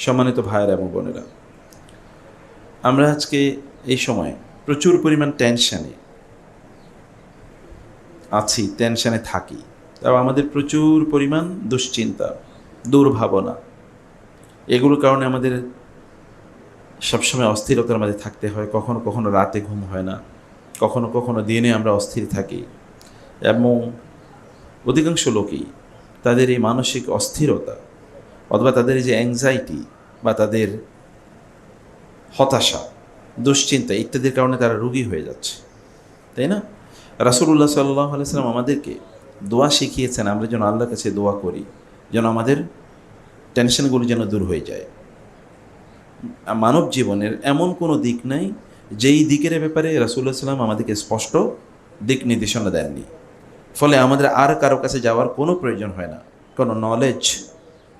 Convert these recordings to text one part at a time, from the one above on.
সম্মানিত ভাইয়েরা এবং বোনেরা, আমরা আজকে এই সময় প্রচুর পরিমাণ টেনশানে আছি, টেনশানে থাকি, এবং আমাদের প্রচুর পরিমাণ দুশ্চিন্তা, দুর্ভাবনা, এগুলোর কারণে আমাদের সবসময় অস্থিরতার মাঝে থাকতে হয়। কখনো কখনো রাতে ঘুম হয় না, কখনো কখনো দিনে আমরা অস্থির থাকি, এবং অধিকাংশ লোকই তাদের এই মানসিক অস্থিরতা অথবা তাদের এই যে অ্যাংজাইটি বা তাদের হতাশা, দুশ্চিন্তা ইত্যাদির কারণে তারা রোগী হয়ে যাচ্ছে, তাই না? রাসূলুল্লাহ সাল্লাল্লাহু আলাইহি ওয়াসাল্লাম আমাদেরকে দোয়া শিখিয়েছেন, আমরা যেন আল্লাহর কাছে দোয়া করি যেন আমাদের টেনশনগুলো যেন দূর হয়ে যায়। মানব জীবনের এমন কোনো দিক নাই যেই দিকের ব্যাপারে রাসূলুল্লাহ সাল্লাম আমাদেরকে স্পষ্ট দিক নির্দেশনা দেননি। ফলে আমাদের আর কারো কাছে যাওয়ার কোনো প্রয়োজন হয় না, কোনো নলেজ,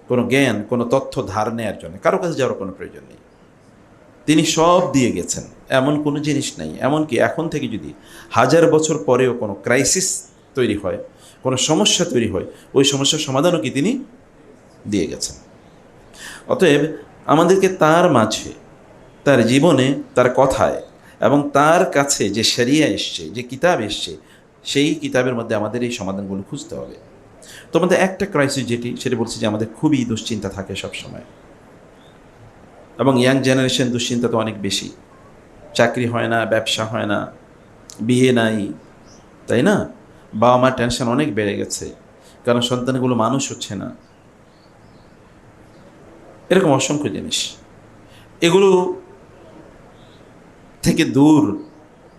কোনো জ্ঞান, কোনো তথ্য ধার নেওয়ার জন্য কারো কাছে যাওয়ার কোনো প্রয়োজন নেই। তিনি সব দিয়ে গেছেন, এমন কোনো জিনিস নাই। এমনকি এখন থেকে যদি 1000 বছর পরেও কোনো ক্রাইসিস তৈরি হয়, কোনো সমস্যা তৈরি হয়, ওই সমস্যার সমাধানও কি তিনি দিয়ে গেছেন। অতএব আমাদেরকে তার মাঝে, তার জীবনে, তার কথায় এবং তার কাছে যে শরিয়া এসছে, যে কিতাব এসছে, সেই কিতাবের মধ্যে আমাদের এই সমাধানগুলো খুঁজতে হবে। তো আমাদের একটা ক্রাইসিস সেটা বলছি যে আমাদের খুবই দুশ্চিন্তা থাকে সবসময়, এবং ইয়াং জেনারেশন দুশ্চিন্তা তো অনেক বেশি। চাকরি হয় না, ব্যবসা হয় না, বিয়ে নাই, তাই না? বাবা মার টেনশন অনেক বেড়ে গেছে, কারণ সন্তানগুলো মানুষ হচ্ছে না। এরকম অসংখ্য জিনিস, এগুলো থেকে দূর,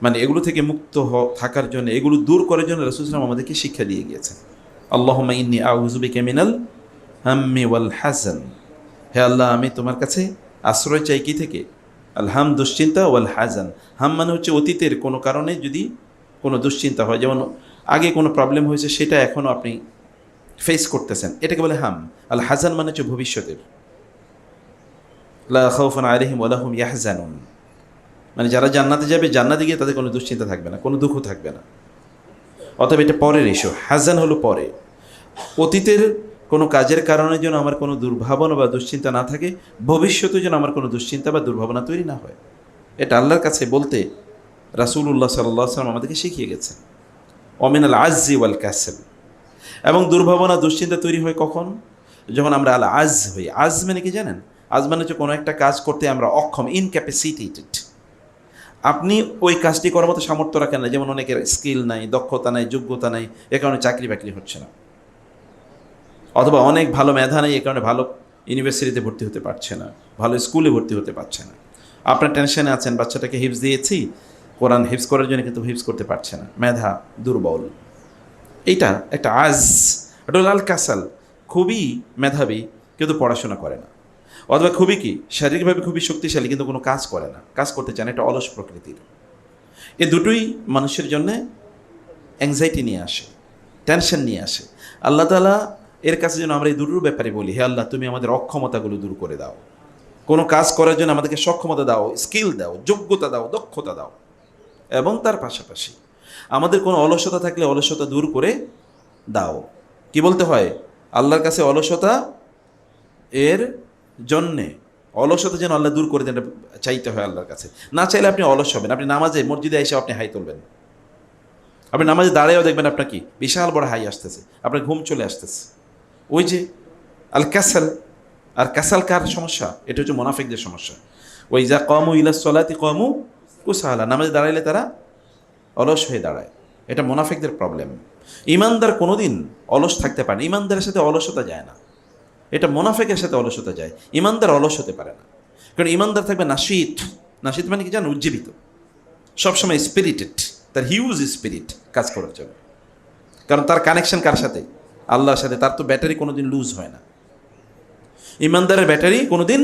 মানে এগুলো থেকে মুক্ত থাকার জন্য, এগুলো দূর করার জন্য রাসূল সাল্লাল্লাহু আলাইহি ওয়াসাল্লাম আমাদেরকে শিক্ষা দিয়ে গিয়েছেন। আল্লাহুম্মা ইন্নী আউযু বিকা মিনাল হাম্মি ওয়াল হাযান, হে আল্লাহ আমি তোমার কাছে আশ্রয় চাই কি থেকে? আল হাম, দুশ্চিন্তা, ওয়াল হাজান, হাম মানে হচ্ছে অতীতের কোনো কারণে যদি কোনো দুশ্চিন্তা হয়, যেমন আগে কোনো প্রবলেম হয়েছে সেটা এখনও আপনি ফেস করতেছেন, এটাকে বলে হাম। আল হাজান মানে হচ্ছে ভবিষ্যতের, লা খাউফুন আলাইহিম ওয়া লা হুম ইয়াহজানুন, মানে যারা জান্নাতে যাবে, জান্নাতে গিয়ে তাদের কোনো দুশ্চিন্তা থাকবে না, কোনো দুঃখ থাকবে না। অতএব এটা পরের ইস্যু। হাজান হলো পরে, অতীতের কোনো কাজের কারণে যেন আমার কোনো দুর্ভাবনা বা দুশ্চিন্তা না থাকে, ভবিষ্যতে যেন আমার কোনো দুশ্চিন্তা বা দুর্ভাবনা তৈরি না হয়। এটা আল্লাহর কাছে বলতে রাসূলুল্লাহ সাল্লাল্লাহু আলাইহি ওয়াসাল্লাম আমাদেরকে শিখিয়ে গেছেন। ওমিনাল আজ্জি ওয়াল কাসল, এবং দুর্ভাবনা দুশ্চিন্তা তৈরি হয় কখন? যখন আমরা আল আজ হই। আজ মানে কি জানেন? আজ মানে হচ্ছে কোনো একটা কাজ করতে আমরা অক্ষম, ইনক্যাপাসিটেটেড। আপনি ওই কাজটি করার মতো সামর্থ্য রাখেন না, যেমন অনেকের স্কিল নাই, দক্ষতা নাই, যোগ্যতা নাই, এ কারণে চাকরি বাকরি হচ্ছে না, অথবা অনেক ভালো মেধা নেই, এ কারণে ভালো ইউনিভার্সিটিতে ভর্তি হতে পারছে না, ভালো স্কুলে ভর্তি হতে পারছে না। আপনার টেনশনে আছেন, বাচ্চাটাকে হিফজ দিয়েছি, কোরআন হিফজ করার জন্য, কিন্তু হিফজ করতে পারছে না, মেধা দুর্বল। এইটা একটা আজ, এটা লাল কাসাল, খুবই মেধাবী কিন্তু পড়াশোনা করে না, অথবা খুবই কি শারীরিকভাবে খুবই শক্তিশালী কিন্তু কোনো কাজ করে না, কাজ করতে চান, এটা অলস প্রকৃতির। এ দুটোই মানুষের জন্যে অ্যাংজাইটি নিয়ে আসে, টেনশন নিয়ে আসে। আল্লাহ তাআলা এর কাছে যেন আমরা এই দুটোর ব্যাপারে বলি, হে আল্লাহ তুমি আমাদের অক্ষমতাগুলো দূর করে দাও, কোনো কাজ করার জন্য আমাদেরকে সক্ষমতা দাও, স্কিল দাও, যোগ্যতা দাও, দক্ষতা দাও, এবং তার পাশাপাশি আমাদের কোনো অলসতা থাকলে অলসতা দূর করে দাও। কি বলতে হয়? আল্লাহর কাছে অলসতা এর জন্যে, অলসতা যেন আল্লাহ দূর করে দেন, চাইতে হয় আল্লাহর কাছে। না চাইলে আপনি অলস হবেন, আপনি নামাজে মসজিদে এসে আপনি হাই তুলবেন, আপনি নামাজে দাঁড়ায়ও দেখবেন আপনার কি বিশাল বড় হাই আসতেছে, আপনার ঘুম চলে আসতেছে। ওই যে আল কাসাল। আর কাসাল কার সমস্যা? এটা হচ্ছে মুনাফিকদের সমস্যা। ওই যা কমু ইলা সলাতি কমু কুসালা, নামাজে দাঁড়াইলে তারা অলস হয়ে দাঁড়ায়, এটা মুনাফিকদের প্রবলেম। ইমানদার কোনোদিন অলস থাকতে পারে না, ইমানদারের সাথে অলসতা যায় না, এটা মুনাফিকের সাথে অলসতা যায়। ইমানদার অলস হতে পারে না, কারণ ইমানদার থাকবে নাশিত। নাশিত মানে কি জানো? উজ্জীবিত, সবসময় স্পিরিটেড, তার হিউজ স্পিরিট কাজ করার জন্য। কারণ তার কানেকশন কার সাথে? আল্লাহর সাথে। তার তো ব্যাটারি কোনোদিন লুজ হয় না। ইমানদারের ব্যাটারি কোনোদিন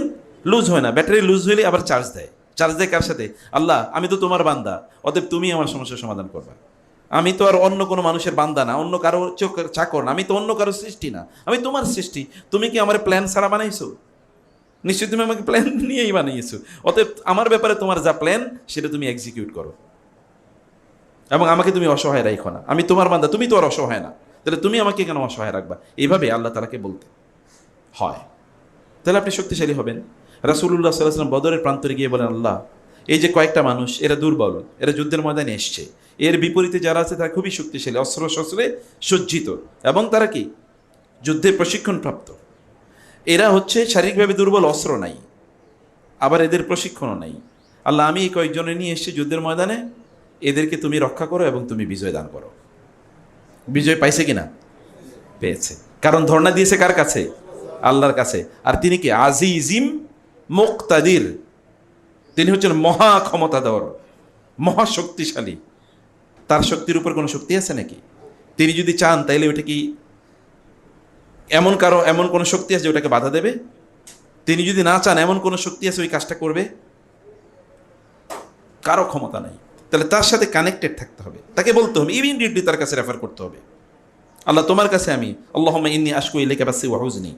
লুজ হয় না, ব্যাটারি লুজ হইলে আবার চার্জ দেয়। চার্জ দেয় কার সাথে? আল্লাহ, আমি তো তোমার বান্দা, অতএব তুমি আমার সমস্যার সমাধান করবা। আমি তো আর অন্য কোনো মানুষের বান্দা না, অন্য কারো চাকর না, আমি তো অন্য কারো সৃষ্টি না, আমি তোমার সৃষ্টি। তুমি কি আমার প্ল্যান ছাড়া বানাইছো? নিশ্চয়ই তুমি আমাকে প্ল্যান নিয়েই বানিয়েছো। অতএব আমার ব্যাপারে তোমার যা প্ল্যান সেটা তুমি এক্সিকিউট করো, এবং আমাকে তুমি অসহায় রাখো না। আমি তোমার বান্দা, তুমি তো আর অসহায় না, তাহলে তুমি আমাকে কেন অসহায় রাখবা? এইভাবে আল্লাহ তাআলাকে বলতে হয়। তাহলে আপনি শক্তিশালী হবেন। রাসূলুল্লাহ সাল্লাল্লাহু আলাইহি ওয়াসাল্লাম বদরের প্রান্তরে গিয়ে বলেন, আল্লাহ, এই যে কয়েকটা মানুষ, এরা দুর্বল, এরা যুদ্ধের ময়দানে এসছে, এর বিপরীতে যারা আছে তারা খুবই শক্তিশালী, অস্ত্র শস্ত্রে সজ্জিত, এবং তারা কি যুদ্ধে প্রশিক্ষণপ্রাপ্ত। এরা হচ্ছে শারীরিকভাবে দুর্বল, অস্ত্র নাই, আবার এদের প্রশিক্ষণও নাই। আল্লাহ, আমি এই কয়েকজনে নিয়ে এসেছি যুদ্ধের ময়দানে, এদেরকে তুমি রক্ষা করো এবং তুমি বিজয় দান করো। বিজয় পাইছে কিনা? পেয়েছে। কারণ ধর্ণা দিয়েছে কার কাছে? আল্লাহর কাছে। আর তিনি কি? আজিজিম মুক্তাদির, তিনি হচ্ছেন মহা ক্ষমতাধর, মহা শক্তিশালী। তার শক্তির উপর কোনো শক্তি আছে নাকি? তিনি যদি চান তাইলে ওইটা কি এমন কোনো শক্তি আছে যে ওটাকে বাধা দেবে? তিনি যদি না চান এমন কোনো শক্তি আছে ওই কাজটা করবে? কারো ক্ষমতা নাই। তাহলে তার সাথে কানেক্টেড থাকতে হবে, তাকে বলতে হবে, ইমিডিয়েটলি তার কাছে রেফার করতে হবে, আল্লাহ তোমার কাছে আমি, আল্লাহুম্মা ইন্নী আশকু ইলাইকা বাসি ওয়া হুজনি।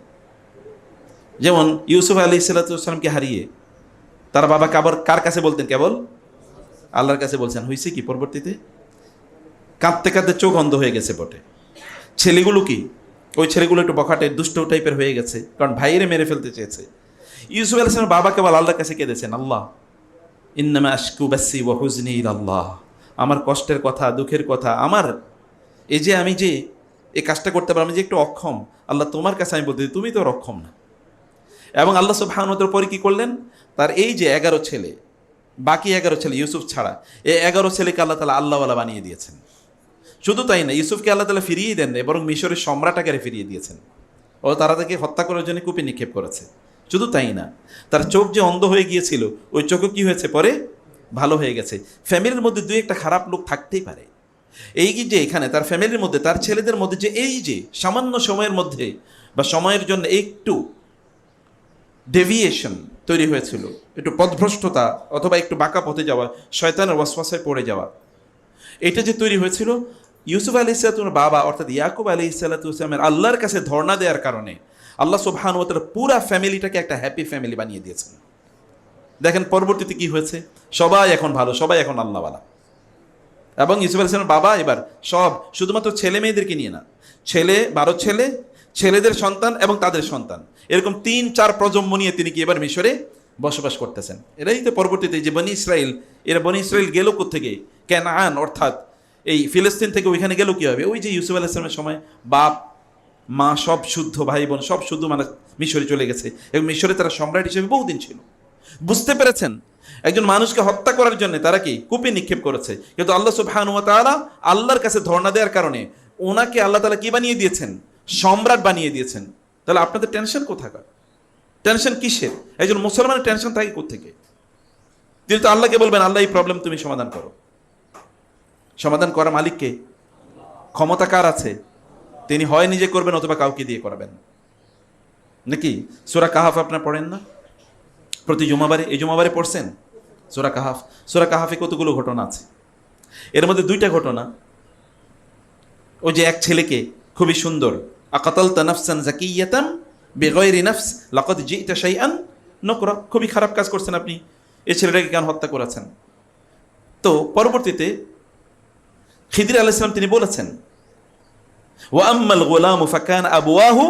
যেমন ইউসুফ আলাইহিস সালাতু ওয়াস সালামকে হারিয়ে তার বাবাকে আবার কার কাছে বলতেন? কেবল আল্লাহর কাছে বলছেন। হয়েছে কি? পরবর্তীতে কাঁদতে কাঁদতে চোখ অন্ধ হয়ে গেছে বটে। ছেলেগুলো কি? ওই ছেলেগুলো একটু বখাটে দুষ্ট টাইপের হয়ে গেছে, কারণ ভাইয়েরে মেরে ফেলতে চেয়েছে। ইউসুফ আলাইহিস সালাম বাবা কেবল আল্লাহর কাছে কেঁদেছেন, আল্লাহ ইন্নামা আশকু বাসি ওয়া হুজনি ইলাল্লাহ, আমার কষ্টের কথা, দুঃখের কথা, আমার এই যে আমি যে এই কাজটা করতে পারলাম, আমি যে একটু অক্ষম, আল্লাহ তোমার কাছে আমি বলতে, তুমি তো অক্ষম না। এবং আল্লাহ সুবহানাহু ওয়া তাআলা পরে কি করলেন? তার এই যে 11 ছেলে, বাকি 11 ছেলে ইউসুফ ছাড়া, এই 11 ছেলেকে আল্লাহ তাআলা আল্লাহওয়ালা বানিয়ে দিয়েছেন। শুধু তাই না, ইউসুফকে আল্লাহ তাআলা ফিরিয়ে দেন না, বরং মিশরের সম্রাট আকারে ফিরিয়ে দিয়েছেন। ও তারা তাকে হত্যা করার জন্য কূপে নিক্ষেপ করেছে। শুধু তাই না, তার চোখ যে অন্ধ হয়ে গিয়েছিল, ওই চোখও কি হয়েছে? পরে ভালো হয়ে গেছে। ফ্যামিলির মধ্যে দুই একটা খারাপ লোক থাকতেই পারে, এই যে এখানে তার ফ্যামিলির মধ্যে, তার ছেলেদের মধ্যে যে এই যে সামান্য সময়ের মধ্যে বা সময়ের জন্য একটু ডেভিয়েশন তৈরি হয়েছিল, একটু পথভ্রষ্টতা অথবা একটু বাঁকা পথে যাওয়া, শয়তানের ওয়াসওয়াসায় পড়ে যাওয়া, এটা যে তৈরি হয়েছিল, ইউসুফ আলাইহিস সালামের বাবা অর্থাৎ ইয়াকুব আলাইহিস সালামের আল্লাহর কাছে ধর্ণা দেওয়ার কারণে আল্লাহ সুবহানাহু ওয়া তাআলা পুরা ফ্যামিলিটাকে একটা হ্যাপি ফ্যামিলি বানিয়ে দিয়েছেন। দেখেন পরবর্তীতে কি হয়েছে, সবাই এখন ভালো, সবাই এখন আল্লাহওয়ালা। এবং ইউসুফ আলাইহিস সালামের বাবা এবার সব শুধুমাত্র ছেলে মেয়েদেরকে নিয়ে না, 12 ছেলে, ছেলেদের সন্তান এবং তাদের সন্তান, এরকম 3-4 প্রজন্ম নিয়ে তিনি কি এবার মিশরে বসবাস করতেছেন। এরাই তো পরবর্তীতে যে বনি ইসরাইল, এরা বনি ইসরাইল গেল কোত্থেকে? কানান অর্থাৎ এই ফিলিস্তিন থেকে ওইখানে গেল কি হবে? ওই যে ইউসুফ আলাইহিস সালামের সময় বাপ মা সব শুদ্ধ, ভাই বোন সব শুদ্ধ, মানে মিশরে চলে গেছে, এবং মিশরে তারা সম্রাট হিসেবে বহুদিন ছিল। বুঝতে পেরেছেন? একজন মানুষকে হত্যা করার জন্য তারা কি কূপে নিক্ষেপ করেছে, কিন্তু আল্লাহ সুবহানাহু ওয়া তাআলা আল্লাহর কাছে ধর্ণা দেওয়ার কারণে ওনাকে আল্লাহ তাআলা কি বানিয়ে দিয়েছেন? সম্রাট বানিয়ে দিয়েছেন। তাহলে আপনাদের টেনশন কোথাকার? টেনশন কিসের? একজন মুসলমানের টেনশন থাকে কোত্থেকে? তিনি তো আল্লাহকে বলবেন, আল্লাহ এই প্রবলেম তুমি সমাধান করো। সমাধান করা মালিককে, ক্ষমতা কার আছে? তিনি হয় নিজে করবেন অথবা কাউকে দিয়ে করাবেন। নাকি সূরা কাহাফ আপনারা পড়েন না প্রতি জুমাবারে? এই জুমাবারে পড়ছেন সূরা কাহাফ? সূরা কাহাফে কতগুলো ঘটনা আছে, এর মধ্যে 2টা ঘটনা, ওই যে এক ছেলেকে খুবই সুন্দর, আকাতালতা নাফসান যাকিয়াতান বিগাইরি নাফস লাকাদ জিতা শাইআন নুকরা, খুবই খারাপ কাজ করছেন আপনি, এই ছেলেটাকে কেন হত্যা করেছেন? তো পরবর্তীতে খিদির আলাইহিস সালাম তিনি বলেছেন, ওয়া আম্মাল গুলামু ফাকানা আবওয়াহু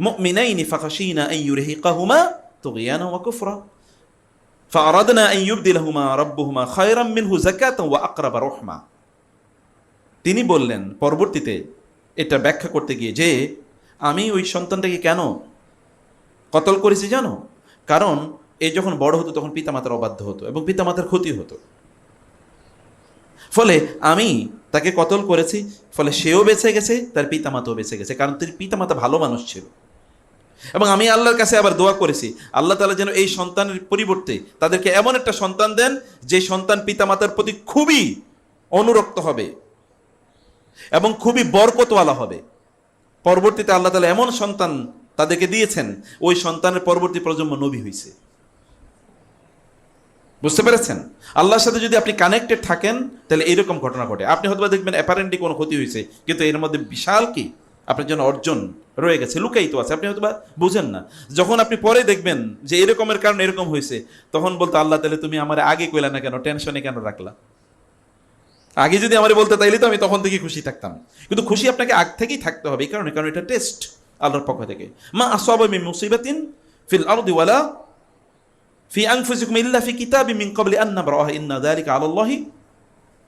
মুমিনাইনি ফাখাশিনা আন ইউরহিকাহুমা তুগয়ানা ওয়া কুফরা ফাআরাদনা আন ইউবদিলাহুমা রাব্বুহুমা খায়রাম মিনহু যাকাতান ওয়া আকরাবা রাহমা। তিনি বললেন পরবর্তীতে এটা ব্যাখ্যা করতে গিয়ে যে আমি ওই সন্তানটাকে কেন কতল করেছি জানো? কারণ এই যখন বড় হতো তখন পিতামাতার অবাধ্য হতো এবং পিতামাতার ক্ষতি হতো, ফলে আমি তাকে কতল করেছি, ফলে সেও বেঁচে গেছে, তার পিতামাতাও বেঁচে গেছে, কারণ তার পিতামাতা ভালো মানুষ ছিল। এবং আমি আল্লাহর কাছে আবার দোয়া করেছি, আল্লাহ তাআলা যেন এই সন্তানের পরিবর্তে তাদেরকে এমন একটা সন্তান দেন যে সন্তান পিতামাতার প্রতি খুবই অনুরক্ত হবে এবং খুবই বরকতওয়ালা হবে। পরবর্তীতে আল্লাহ তাআলা এমন সন্তান তাদেরকে দিয়েছেন, ওই সন্তানের পরবর্তী প্রজন্ম নবী হয়েছে। বুঝতে পেরেছেন? আল্লাহর সাথে যদি আপনি কানেক্টেড থাকেন তাহলে এইরকম ঘটনা ঘটে। আপনি হয়তো দেখবেন অ্যাপারেন্টলি কোনো ক্ষতি হয়েছে, কিন্তু এর মধ্যে বিশাল কি আপনার জন্য অর্জন রয়ে গেছে, লুকায়িত আছে, আপনি হয়তো বুঝেন না। যখন আপনি পরে দেখবেন যে এরকমের কারণে এরকম হয়েছে, তখন বলতে আল্লাহ তাহলে তুমি আমার আগে কইলা না কেন, টেনশনে কেন রাখলা? আগে যদি আমার বলতে তাইলে তো আমি তখন থেকে খুশি থাকতাম। কিন্তু খুশি আপনাকে আগ থেকেই থাকতে হবে, এই কারণে, কারণ এটা টেস্ট আল্লাহর পক্ষ থেকে। মা আসাবা মিন মুসিবাতিন ফিল আরদি ওয়ালা ফি আনফুসিকুম ইল্লা ফি কিতাবিম মিন ক্বাবলি আন নাবরাহা ইন্না যালিকা আলাল্লাহি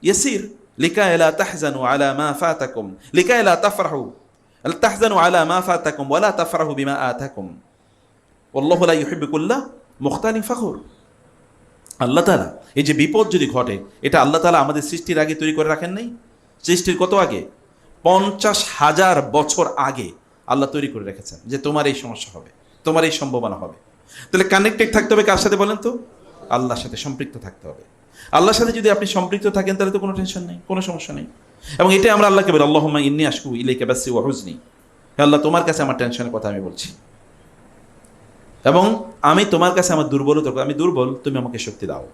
ইয়াসির লিকাই লা তাহজানু আলা মা ফাতাকুম লিকাই লা তাফরাহু তাহজানু আলা মা ফাতাকুম ওয়া লা তাফরাহু বিমা আতাকুম আল্লাহু লা ইউহিব্বু কুল্লা মুখতালিন ফখুর। আল্লাহ তাআলা এই যে বিপদ যদি ঘটে, এটা আল্লাহ তাআলা আমাদের সৃষ্টির আগে তৈরি করে রাখেন নাই? সৃষ্টির কত আগে? 50,000 বছর আগে আল্লাহ তৈরি করে রেখেছেন যে তোমার এই সমস্যা হবে, তোমার এই সম্ভাবনা হবে। তাহলে কানেক্টেড থাকতে হবে কার সাথে বলেন তো? আল্লাহর সাথে সম্পৃক্ত থাকতে হবে। আল্লাহর সাথে যদি আপনি সম্পৃক্ত থাকেন তাহলে তো কোনো টেনশন নেই, কোনো সমস্যা নেই। এবং এটাই আমরা আল্লাহকে বলি, আল্লাহুম্মা ইন্নী আশকু ইলাইকা বাসি ওয়া হুজনি। হে আল্লাহ, তোমার কাছে আমার টেনশনের কথা আমি বলছি, এবং আমি তোমার কাছে আমার দুর্বলতার কথা, আমি দুর্বল, তুমি আমাকে শক্তি দাও।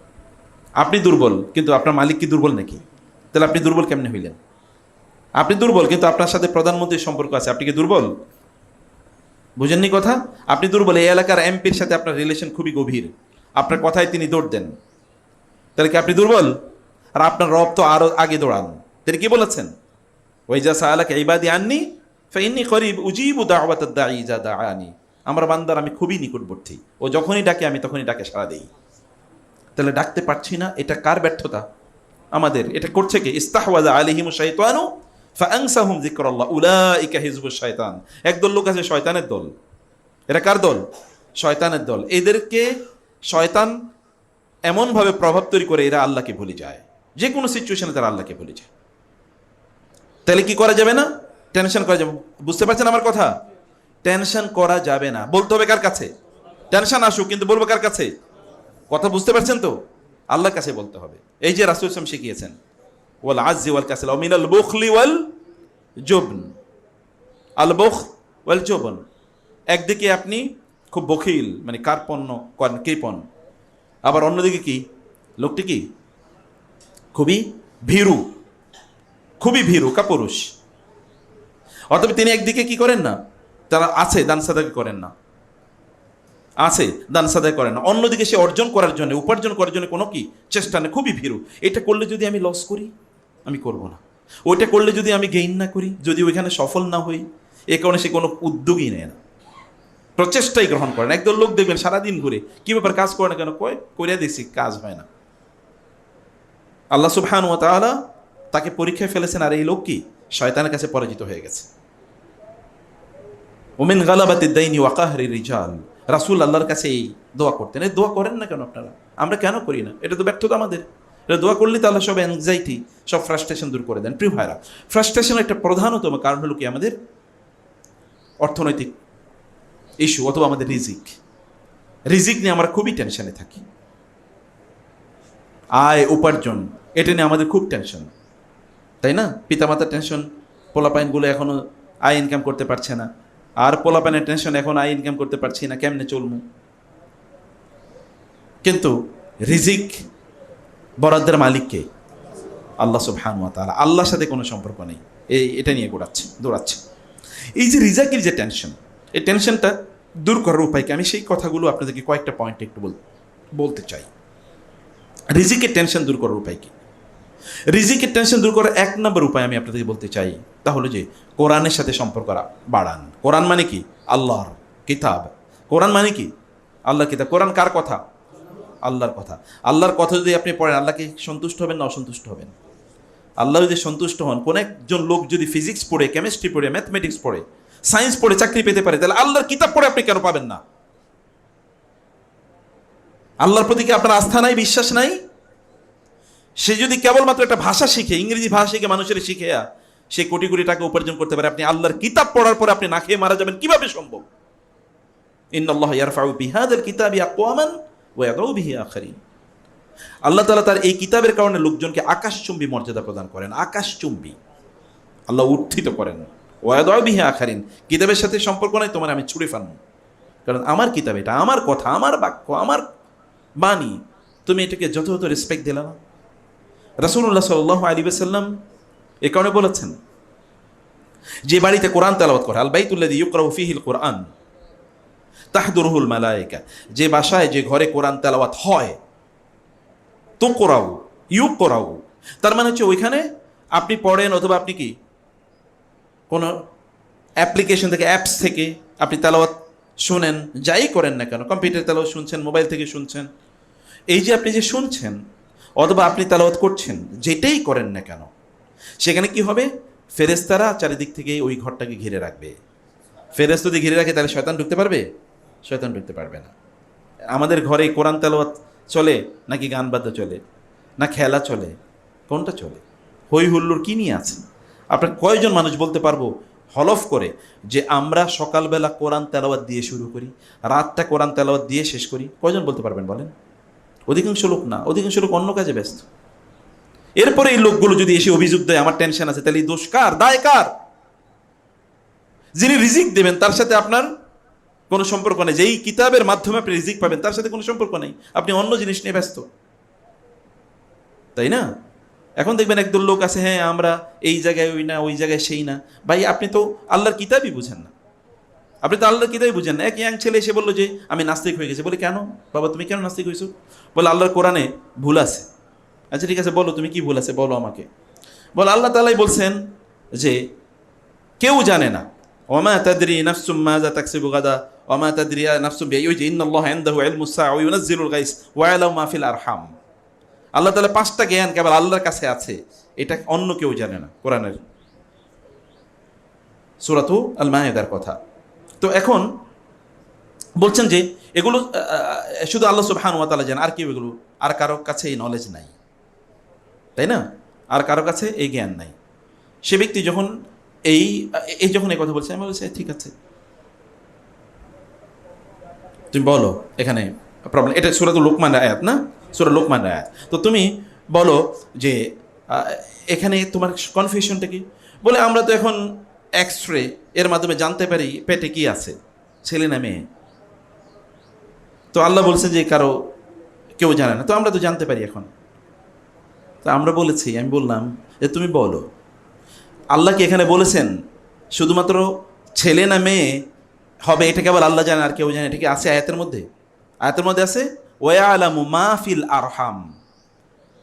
আপনি দুর্বল, কিন্তু আপনার মালিক কি দুর্বল নাকি? তাহলে আপনি দুর্বল কেমনে হইলেন? আপনি দুর্বল, কিন্তু আপনার সাথে প্রধানমন্ত্রীর সম্পর্ক আছে, আপনি কি দুর্বল? বুঝেননি কথা? আপনি দুর্বল, এই এলাকার এমপির সাথে আপনার রিলেশন খুবই গভীর, আপনার কথায় তিনি দৌড় দেন, তাহলে কি আপনি দুর্বল? আর আপনার রব তো আরো আগে দৌড়ান। তিনি কি বলেছেন? ওয়াইজা সাআলাকা ইবাদি আন্নি ফাইন্নী করিব উজিবু দাওয়াতাদ দাঈ ইযা দাআনি। আমার বান্দার আমি খুবই নিকটবর্তী, ও যখনই ডাকে আমি তখনই ডাকে সাড়া দেই। তাহলে ডাকতে পারছি না, এটা কার ব্যর্থতা? আমাদের। এটা করছে কি? ইস্তাহওয়াযা আলাইহিমুশ শাইতানু ফাআনসাহুম যিকরাল্লাহ উলাইকা হিজবুশ শাইতান। একদল লোক আছে শয়তানের দল। এরা কার দল? শয়তানের দল। এদেরকে শয়তান এমনভাবে প্রভাব তৈরি করে এরা আল্লাহকে ভুলে যায়, যে কোনো সিচুয়েশনে তারা আল্লাহকে ভুলে যায়। তাহলে কি করা যাবে না? টেনশন করা যাবে। বুঝতে পারছেন আমার কথা? টেনশন করা যাবে না। বলতে হবে কার কাছে? টেনশন আসুক, কিন্তু বলবো কার কাছে? কথা বুঝতে পারছেন তো? আল্লাহর কাছে বলতে হবে। এই যে রাসূল সাল্লাল্লাহু আলাইহি ওয়াসাল্লাম শিখিয়েছেন, ওয়াল আজ্জি ওয়াল কাসল ওয়া মিনাল বুখলি ওয়াল জুবন। আল বুখ ওয়াল জুবন, একদিকে আপনি খুব বখিল, মানে কার্পণ্য করেন, কৃপণ। আবার অন্যদিকে কি? লোকটি কি? খুবই ভীরু, খুবই ভীরু, কাপুরুষ। অতএব তিনি একদিকে কি করেন না, তারা আছে দান সাদাকা করেন না, আছে দান সাদাকা করেন না, অন্যদিকে সে অর্জন করার জন্য, উপার্জন করার জন্য কোনো কি চেষ্টা নেই, খুবই ভীরু। এটা করলে যদি আমি লস করি, আমি করব না। ওইটা করলে যদি আমি গেইন না করি, যদি ওইখানে সফল না হই, এ কারণে সে কোনো উদ্যোগই নেয় না, প্রচেষ্টাই গ্রহণ করেন। একদল লোক দেখবেন সারাদিন ঘুরে, কি ব্যাপার কাজ করে না কেন, কইরা দেখছি কাজ হয় না। আল্লাহ সুবহানাহু ওয়া তাআলা তাকে পরীক্ষায় ফেলেছেন, আর এই লোক কি শয়তানের কাছে পরাজিত হয়ে গেছে। ওমিন গালাবাতিদ দাইনি ওয়া কাহরি রিজাল। রাসূল আল্লাহর কাছে এই দোয়া করতেন। এই দোয়া করেন না কেন আপনারা? আমরা কেন করি না? এটা তো ব্যর্থতা আমাদের। এটা দোয়া করলে তো আল্লাহ সব অ্যাংজাইটি, সব ফ্রাস্ট্রেশন দূর করে দেন। প্রিয় ভাইরা, ফ্রাস্ট্রেশনের একটা প্রধানতম কারণ হলো কি? আমাদের অর্থনৈতিক ইস্যু, অথবা আমাদের রিজিক। রিজিক নিয়ে আমরা খুবই টেনশনে থাকি। আয় উপার্জন, এটা নিয়ে আমাদের খুব টেনশন, তাই না? পিতামাতার টেনশন, পোলাপাইনগুলো এখনো আয় ইনকাম করতে পারছে না, আর পোলাপাইনের টেনশন, এখন আয় ইনকাম করতে পারছি না, কেমনে চলবো? কিন্তু রিজিক বরাদ্দের মালিককে আল্লাহ সুবহানাহু ওয়া তাআলা। আল্লাহর সাথে কোনো সম্পর্ক নেই, এটা নিয়ে দৌড়াচ্ছে। এই যে রিজিকের যে টেনশন, এই টেনশনটা দূর করার উপায়কে আমি সেই কথাগুলো আপনাদেরকে কয়েকটা পয়েন্টে একটু বলতে চাই। রিজিকের টেনশন দূর করার উপায় কি? রিজিকের টেনশন দূর করার 1 নম্বর উপায় আমি আপনাদেরকে বলতে চাই, তাহলে যে কোরআনের সাথে সম্পর্ক বাড়ান। কোরআন মানে কি? আল্লাহর কিতাব। কোরআন মানে কি? আল্লাহর কিতাব। কোরআন কার কথা? আল্লাহর কথা। আল্লাহর কথা যদি আপনি পড়েন, আল্লাহকে সন্তুষ্ট হবেন না অসন্তুষ্ট হবেন? আল্লাহ যদি সন্তুষ্ট হন, কোন একজন লোক যদি ফিজিক্স পড়ে, কেমিস্ট্রি পড়ে, ম্যাথমেটিক্স পড়ে, সায়েন্স পড়ে চাকরি পেতে পারে, তাহলে আল্লাহর কিতাব পড়ে আপনি কেন পাবেন না? আল্লাহর প্রতি কি আপনার আস্থা নাই, বিশ্বাস নাই? সে যদি কেবলমাত্র একটা ভাষা শিখে, ইংরেজি ভাষা শিখে, মানুষের শিখে সে কোটি কোটি টাকা উপার্জন করতে পারে, আপনি আল্লাহর কিতাব পড়ার পরে আপনি না খেয়ে মারা যাবেন, কিভাবে সম্ভব? ইন্নাল্লাহা ইয়ারফাউ বিহাযাল কিতাবি আকওয়ামান ওয়া ইয়াদউ বিহি আখারিন। আল্লাহ তাআলা তার এই কিতাবের কারণে লোকজনকে আকাশচুম্বী মর্যাদা প্রদান করেন। আকাশচুম্বী আল্লাহ উত্থিত করেন। ওয়া ইয়াদউ বিহি আখারিন। কিতাবের সাথে সম্পর্ক নাই তোমার, আমি ছুঁড়ে ফেলবো, কারণ আমার কিতাব, এটা আমার কথা, আমার বাক্য, আমার বাণী, তুমি এটাকে যথাযথ রেসপেক্ট দিলা না। রাসূলুল্লাহ সাল্লাল্লাহু আলাইহি ওয়াসাল্লাম এ কারণে বলেছেন, যে বাড়িতে কোরআন তেলাওয়াত করে, আল বাইতুল্লাযী ইউকরাউ ফীহিল কুরআন তাহদুরুহুল মালায়েকা, যে বাসায়, যে ঘরে কোরআন তেলাওয়াত হয়, তো কোরাউ ইউকরাউ, তার মানে হচ্ছে ওইখানে আপনি পড়েন, অথবা আপনি কি কোনো অ্যাপ্লিকেশন থেকে, অ্যাপস থেকে আপনি তেলাওয়াত শুনেন, যাই করেন না কেন, কম্পিউটার তেলাওয়াত শুনছেন, মোবাইল থেকে শুনছেন, এই যে আপনি যে শুনছেন অথবা আপনি তেলাওয়াত করছেন, যেটাই করেন না কেন, সেখানে কি হবে? ফেরেশতারা চারিদিক থেকে ওই ঘরটাকে ঘিরে রাখবে। ফেরেশতা যদি ঘিরে রাখে তাহলে শয়তান ঢুকতে পারবে? শয়তান ঢুকতে পারবে না। আমাদের ঘরে কোরআন তেলাওয়াত চলে নাকি গান বাদ্য চলে, না খেলা চলে, কোনটা চলে? হই হুল্লোড় কী নিয়ে আছে? আপনার কয়জন মানুষ বলতে পারবো হলফ করে যে আমরা সকালবেলা কোরআন তেলাওয়াত দিয়ে শুরু করি, রাতটা কোরআন তেলাওয়াত দিয়ে শেষ করি? কয়জন বলতে পারবেন বলেন? অধিকাংশ লোক না, অধিকাংশ লোক অন্য কাজে ব্যস্ত। এরপরে এই লোকগুলো যদি এসে অভিযোগ দেয় আমার টেনশন আছে, তাহলে এই দোষ কার, দায় কার? যিনি রিজিক দেবেন তার সাথে আপনার কোনো সম্পর্ক নেই। যেই কিতাবের মাধ্যমে আপনি রিজিক পাবেন তার সাথে কোনো সম্পর্ক নেই, আপনি অন্য জিনিস নিয়ে ব্যস্ত, তাই না? এখন দেখবেন একদল লোক আছে, হ্যাঁ আমরা এই জায়গায় ওই না, ওই জায়গায় সেই না। ভাই আপনি তো আল্লাহর কিতাবই বুঝেন না, আপনি তো আল্লাহর কিতাবই বুঝেন না। এক ইয়াং ছেলে এসে বললো যে আমি নাস্তিক হয়ে গেছি। বলে কেন বাবা, তুমি কেন নাস্তিক হয়েছো? বলে আল্লাহর কোরআনে ভুল আছে। আচ্ছা ঠিক আছে, বলো তুমি কি ভুল আছে, বলো আমাকে। বলে আল্লাহ তাআলাই বলছেন যে কেউ জানে না, ওমা তাদরি নাফসুম মাযা তাকসিবু গাদা ওমা তাদরি নাফসুম বিআইয়ি, ওই যে ইন্নাল্লাহা ইনদাহু ইলমুস সাআ ওয়া ইউনাজ্জিলুল গায়স ওয়া ইয়ালামু মা ফিল আরহাম। আল্লাহ তাআলা 5টা জ্ঞান কেবল আল্লাহর কাছে আছে, এটা অন্য কেউ জানে না। কোরআনের সূরাতু আল মায়েদার কথা। তো এখন বলছেন যে এগুলো শুধু আল্লাহ সুবহানাহু ওয়া তাআলা জানেন, আর কেউ এগুলো, আর কারো কাছে এই নলেজ নাই, তাই না? আর কারো কাছে এই জ্ঞান নাই। সে ব্যক্তি যখন যখন এই কথা বলছে, আমি বলছি ঠিক আছে তুমি বলো এখানে প্রবলেম, এটা সূরাতুল লোকমানের আয়াত না, সূরা লোকমানের আয়াত। তো তুমি বলো যে এখানে তোমার কনফিউশনটা কি? বলে আমরা তো এখন এক্স-রে এর মাধ্যমে জানতে পারি পেটে কি আছে, ছেলে না মেয়ে। তো আল্লাহ বলছেন যে কেউ জানে না, তো আমরা তো জানতে পারি এখন। তো আমরা বলেছি, আমি বললাম যে তুমি বলো আল্লাহ কি এখানে বলেছেন শুধুমাত্র ছেলে না মেয়ে হবে এটা কেবল আল্লাহ জানে আর কেউ জানে? এটা কি আছে আয়াতের মধ্যে? আয়াতের মধ্যে আছে ওয়ায়ালামু মা ফিল আরহাম,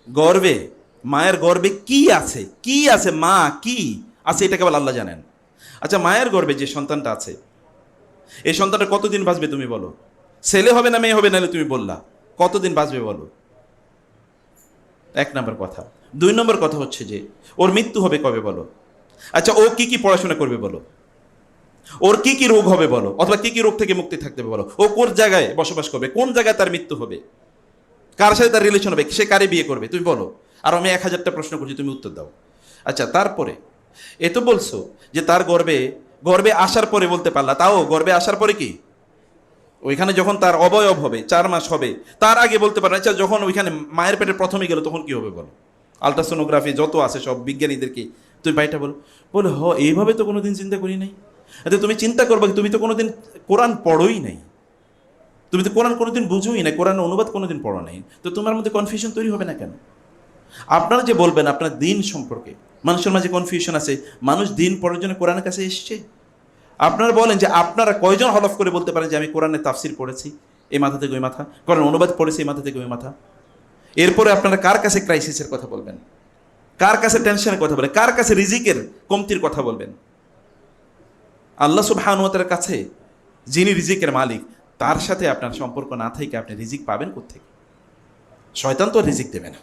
গর্বে, মায়ের গর্বে কি আছে, কি আছে, মা কি আছে এটা কেবল আল্লাহ জানেন। আচ্ছা মায়ের গর্বে যে সন্তানটা আছে, এই সন্তানটা কতদিন বাঁচবে তুমি বলো? ছেলে হবে না মেয়ে হবে, নাহলে তুমি বললা কতদিন বাঁচবে বলো? 1 নম্বর কথা। 2 নম্বর কথা হচ্ছে যে ওর মৃত্যু হবে কবে বলো? আচ্ছা ও কি কি পড়াশোনা করবে বলো? ওর কি কি রোগ হবে বলো, অথবা কি কি রোগ থেকে মুক্তি থাকতে হবে বলো? ও কোন জায়গায় বসবাস করবে, কোন জায়গায় তার মৃত্যু হবে, কার সাথে তার রিলেশন হবে, সে কারে বিয়ে করবে, তুমি বলো। আর আমি 1000টা প্রশ্ন করছি, তুমি উত্তর দাও। আচ্ছা তারপরে এ তো বলছো যে তার গর্বে আসার পরে বলতে পারলা, তাও গর্বে আসার পরে কি ওইখানে যখন তার অবয়ব হবে 4 মাস হবে, তার আগে বলতে পারে? আচ্ছা যখন ওইখানে মায়ের পেটে প্রথমে গেল তখন কি হবে বলো? আলট্রাসোনোগ্রাফি যত আছে সব বিজ্ঞানীদেরকে তুমি বাইটা বলো। বলে এইভাবে তো কোনোদিন চিন্তা করি নাই। আচ্ছা তুমি চিন্তা করবে, তুমি তো কোনোদিন কোরআন পড়োই নাই, তুমি তো কোরআন কোনোদিন বুঝোই না, কোরআন অনুবাদ কোনোদিন পড়ো নাই, তো তোমার মধ্যে কনফিউশন তৈরি হবে না কেন? আপনারা যে বলবেন আপনার দিন সম্পর্কে মানুষের মাঝে কনফিউশন আছে, মানুষ দিন পড়ার জন্য কোরআনের কাছে এসছে। আপনারা বলেন যে আপনারা কয়জন হলফ করে বলতে পারেন যে আমি কোরআনের তাফসির পড়েছি এই মাথা থেকে ওই মাথা, কোরআন অনুবাদ পড়েছি এই মাথা থেকে ওই মাথা? এরপরে আপনারা কার কাছে ক্রাইসিসের কথা বলবেন, কার কাছে টেনশনের কথা বলবেন, কার কাছে রিজিকের কমতির কথা বলবেন? আল্লাহ সুবহানাহু ওয়া তাআলার কাছে যিনি রিজিকের মালিক, তার সাথে আপনার সম্পর্ক না থেকে আপনি রিজিক পাবেন কোত্থেকে? শয়তান তো রিজিক দেবে না,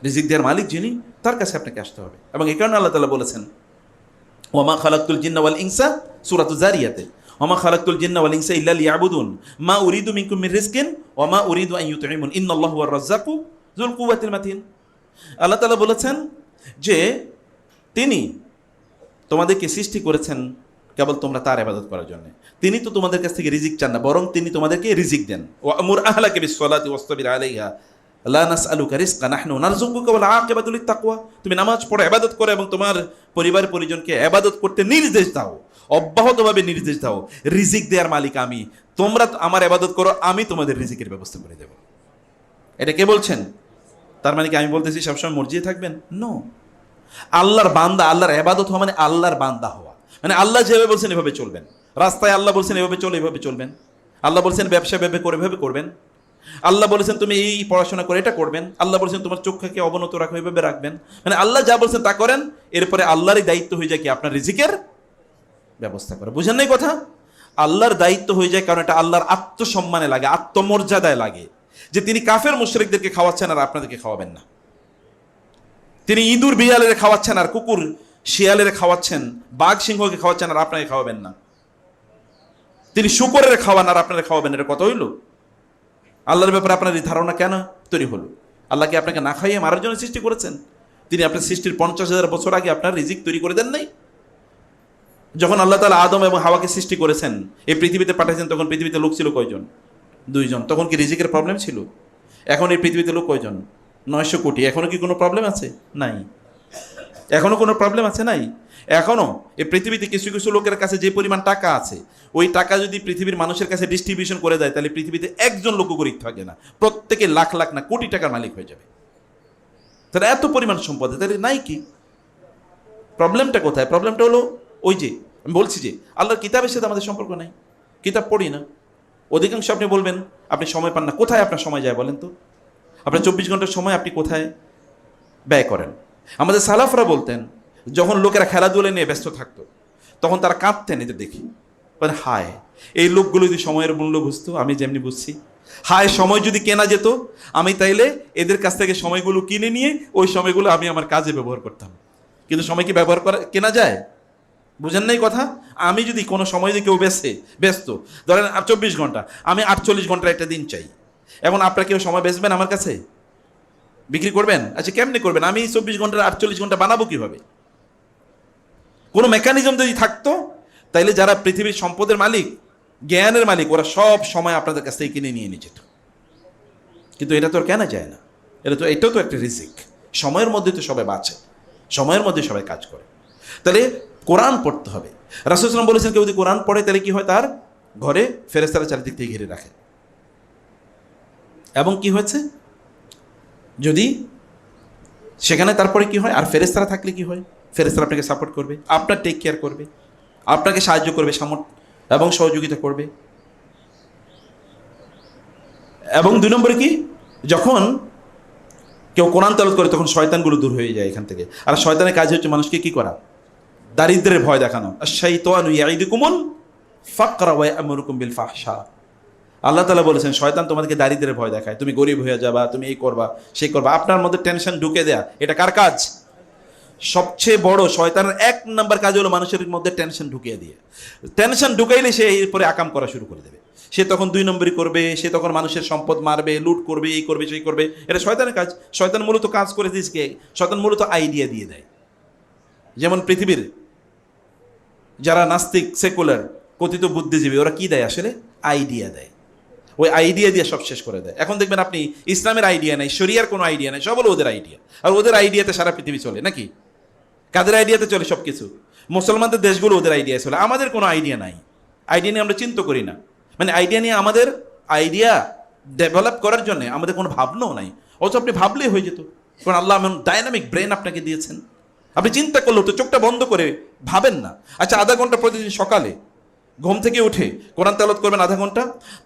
রিজিক দেওয়ার মালিক যিনি তার কাছে আপনাকে আসতে হবে। এবং এই কারণে আল্লাহ তাআলা বলেছেন ওয়ামা খালাকতুল জিন্না ওয়াল ইনসা, সূরাতুজ জারিয়াতে, ওয়ামা খালাকতুল জিন্না ওয়াল ইনসা ইল্লা লিয়াবুদুন মা উরিদু মিনকুম মির রিজকিন ওয়া মা উরিদু আন ইউতঈমুন ইন্নাল্লাহু হুয়ার রাজ্জাকু যুল কুওয়াতিল মাতিন। আল্লাহ তাআলা বলেছেন যে তিনি তোমাদেরকে সৃষ্টি করেছেন কেবল তোমরা তার ইবাদত করার জন্য। তিনি তো তোমাদের কাছ থেকে রিজিক চান না, বরং তিনি তোমাদেরকে রিজিক দেন। ওয়ামুর আহলাকা বিস-সালাতি ওয়াসতাবির আলাইহা লা নাসআলুকা রিজকান নাহনু নারযুকুকা ওয়াল আকিবাতু লিত-তাকওয়া। তুমি নামাজ পড়ো, ইবাদত করো এবং তোমার পরিবার পরিজনকে ইবাদত করতে নির্দেশ দাও, অব্যাহতভাবে নির্দেশ দাও। রিজিক দেওয়ার মালিক আমি, তোমরা আমার ইবাদত করো, আমি তোমাদের রিজিকের ব্যবস্থা করে দেব। এটা কে বলছেন? তার মানে কি আমি বলতেছি সবসময় মসজিদে থাকবেন? নো। আল্লাহর বান্দা, আল্লাহর ইবাদত হওয়া মানে আল্লাহর বান্দা হওয়া, মানে আল্লাহ যেভাবে বলছেন এভাবে চলবেন। রাস্তায় আল্লাহ বলছেন এভাবে চলে, এভাবে চলবেন। আল্লাহ বলছেন ব্যবসা এভাবে করে, এভাবে করবেন। আল্লাহ বলেছেন তুমি এই পড়াশোনা করে এটা করবেন। আল্লাহ বলেছেন তোমার চোখকে অবনত রাখো, এভাবে রাখবেন। মানে আল্লাহ যা বলছেন তা করেন, এরপরে আল্লাহরই দায়িত্ব হয়ে যায় কি আপনার রিজিকের ব্যবস্থা করা। বুঝেন নাই কথা? আল্লাহর দায়িত্ব হয়ে যায়, কারণ এটা আল্লাহর আত্মসম্মানে লাগে, আত্মমর্যাদায় লাগে, যে তিনি কাফের মুশরিকদেরকে খাওয়াচ্ছেন আর আপনাদেরকে খাওয়াবেন না। তিনি ইঁদুর বিড়ালের খাওয়াচ্ছেন আর কুকুর শিয়ালের খাওয়াচ্ছেন, বাঘ সিংহকে খাওয়াচ্ছেন আর আপনাকে খাওয়াবেন না। তিনি শূকরের খাওয়ান আর আপনারা খাওয়াবেন, এটা কত হইল? আল্লাহর ব্যাপারে আপনার এই ধারণা কেন তৈরি হলো? আল্লাহকে আপনাকে না খাইয়ে মারার জন্য সৃষ্টি করেছেন? তিনি আপনার সৃষ্টির 50,000 বছর আগে আপনার রিজিক তৈরি করে দেন নাই? যখন আল্লাহ তাআলা আদম এবং হাওয়াকে সৃষ্টি করেছেন, এই পৃথিবীতে পাঠাইছেন, তখন পৃথিবীতে লোক ছিল কয়জন? 2 জন। তখন কি রিজিকের প্রবলেম ছিল? এখন এই পৃথিবীতে লোক কয়জন? 900 কোটি। এখনো কি কোনো প্রবলেম আছে? নাই। এখনো কোনো প্রবলেম আছে? নাই। এখনো এই পৃথিবীতে কিছু কিছু লোকের কাছে যে পরিমাণ টাকা আছে, ওই টাকা যদি পৃথিবীর মানুষের কাছে ডিস্ট্রিবিউশন করে দেয়, তাহলে পৃথিবীতে একজন লোক গরিব থাকে না, প্রত্যেকে লাখ লাখ না কোটি টাকার মালিক হয়ে যাবে। তাহলে এত পরিমাণ সম্পদ, তাহলে নাই কি? প্রবলেমটা কোথায়? প্রবলেমটা হলো ওই যে আমি বলছি যে আল্লাহর কিতাবের সাথে আমাদের সম্পর্ক নাই, কিতাব পড়ি না। অধিকাংশ আপনি বলবেন আপনি সময় পান না। কোথায় আপনার সময় যায় বলেন তো? আপনার 24 ঘন্টার সময় আপনি কোথায় ব্যয় করেন? আমাদের সালাফরা বলতেন, যখন লোকেরা খেলাধুলা নিয়ে ব্যস্ত থাকতো, তখন তারা কাঁদতেন এদের দেখি, মানে হায়, এই লোকগুলো যদি সময়ের মূল্য বুঝতো, আমি যেমনি বুঝছি, হায় সময় যদি কেনা যেত, আমি তাইলে এদের কাছ থেকে সময়গুলো কিনে নিয়ে ওই সময়গুলো আমি আমার কাজে ব্যবহার করতাম। কিন্তু সময় কি ব্যবহার করা কেনা যায়? বুঝেন নাই কথা? আমি যদি কোনো সময় দিয়ে কেউ ব্যস্ত ধরেন 24 ঘন্টা, আমি 48 ঘন্টার একটা দিন চাই, এখন আপনারা কেউ সময় বেচবেন আমার কাছে? বিক্রি করবেন? আচ্ছা কেমনি করবেন? আমি 24 ঘন্টার 48 ঘন্টা বানাবো কিভাবে? কোনো মেকানিজম যদি থাকতো, তাইলে যারা পৃথিবীর সম্পদের মালিক, জ্ঞানের মালিক, ওরা সব সময় আপনাদের কাছ থেকে কিনে নিয়ে যেত। কিন্তু এটা তো আর কেনা যায় না। এটাও তো একটা রিজিক। সময়ের মধ্যে তো সবাই বাঁচে, সময়ের মধ্যে সবাই কাজ করে। তাহলে কোরআন পড়তে হবে। রাসূল সাল্লাল্লাহু আলাইহি ওয়াসাল্লাম বলেছেন, কেউ যদি কোরআন পড়ে তাহলে কি হয়? তার ঘরে ফেরেশতারা চারিদিক থেকে ঘিরে রাখে। এবং কি হয়েছে, যদি সেখানে তারপরে কি হয়, আর ফেরেশতারা থাকলে কি হয়? ফেরেশতারা আপনাকে সাপোর্ট করবে, আপনার টেক কেয়ার করবে, আপনাকে সাহায্য করবে, এবং সহযোগিতা করবে। এবং 2 নম্বরে কি, যখন কেউ কোরআন তেলাওয়াত করে তখন শয়তানগুলো দূর হয়ে যায় এখান থেকে। আর শয়তানের কাজ হচ্ছে মানুষকে কি করা? দারিদ্র্যের ভয় দেখানো। আশ-শাইতানু ইয়াইদুকুমুল ফাকরা ওয়া ইয়া'মুরুকুম বিল ফাহশা। আল্লাহ তাআলা বলেছেন, শয়তান তোমাদেরকে দারিদ্র্যের ভয় দেখায়, তুমি গরিব হয়ে যাবা, তুমি এই করবা সেই করবা, আপনার মধ্যে টেনশন ঢুকে দেয়া। এটা কার কাজ? সবচেয়ে বড় শয়তানের 1 নম্বর কাজ হলো মানুষের মধ্যে টেনশন ঢুকিয়ে দিয়ে। টেনশন ঢুকাইলে সে এরপরে আকাম করা শুরু করে দেবে। সে তখন 2 নম্বরই করবে, সে তখন মানুষের সম্পদ মারবে, লুট করবে, এই করবে সেই করবে। এটা শয়তানের কাজ। শয়তান মূলত কাজ করে দিচ্ছে, শয়তান মূলত আইডিয়া দিয়ে দেয়। যেমন পৃথিবীর যারা নাস্তিক, সেকুলার, কথিত বুদ্ধিজীবী, ওরা কি দেয়? আসলে আইডিয়া দেয়। ওই আইডিয়া দিয়ে সব শেষ করে দেয়। এখন দেখবেন আপনি ইসলামের আইডিয়া নেই, শরিয়ার কোনো আইডিয়া নেই, সব হলো ওদের আইডিয়া। আর ওদের আইডিয়াতে সারা পৃথিবী চলে নাকি? কাদের আইডিয়াতে চলে সব কিছু? মুসলমানদের দেশগুলো ওদের আইডিয়া চলে। আমাদের কোনো আইডিয়া নাই, আইডিয়া নিয়ে আমরা চিন্তা করি না। মানে আইডিয়া নিয়ে আমাদের আইডিয়া ডেভেলপ করার জন্য আমাদের কোনো ভাবনাও নাই। অথচ আপনি ভাবলেই হয়ে যেত, কারণ আল্লাহ এমন ডাইনামিক ব্রেন আপনাকে দিয়েছেন। আপনি চিন্তা করলেও তো চোখটা বন্ধ করে ভাবেন না। আচ্ছা, আধা ঘন্টা প্রতিদিন সকালে ঘুম থেকে উঠে কোরআন তেলাওয়াত করবেন আধা ঘন্টা,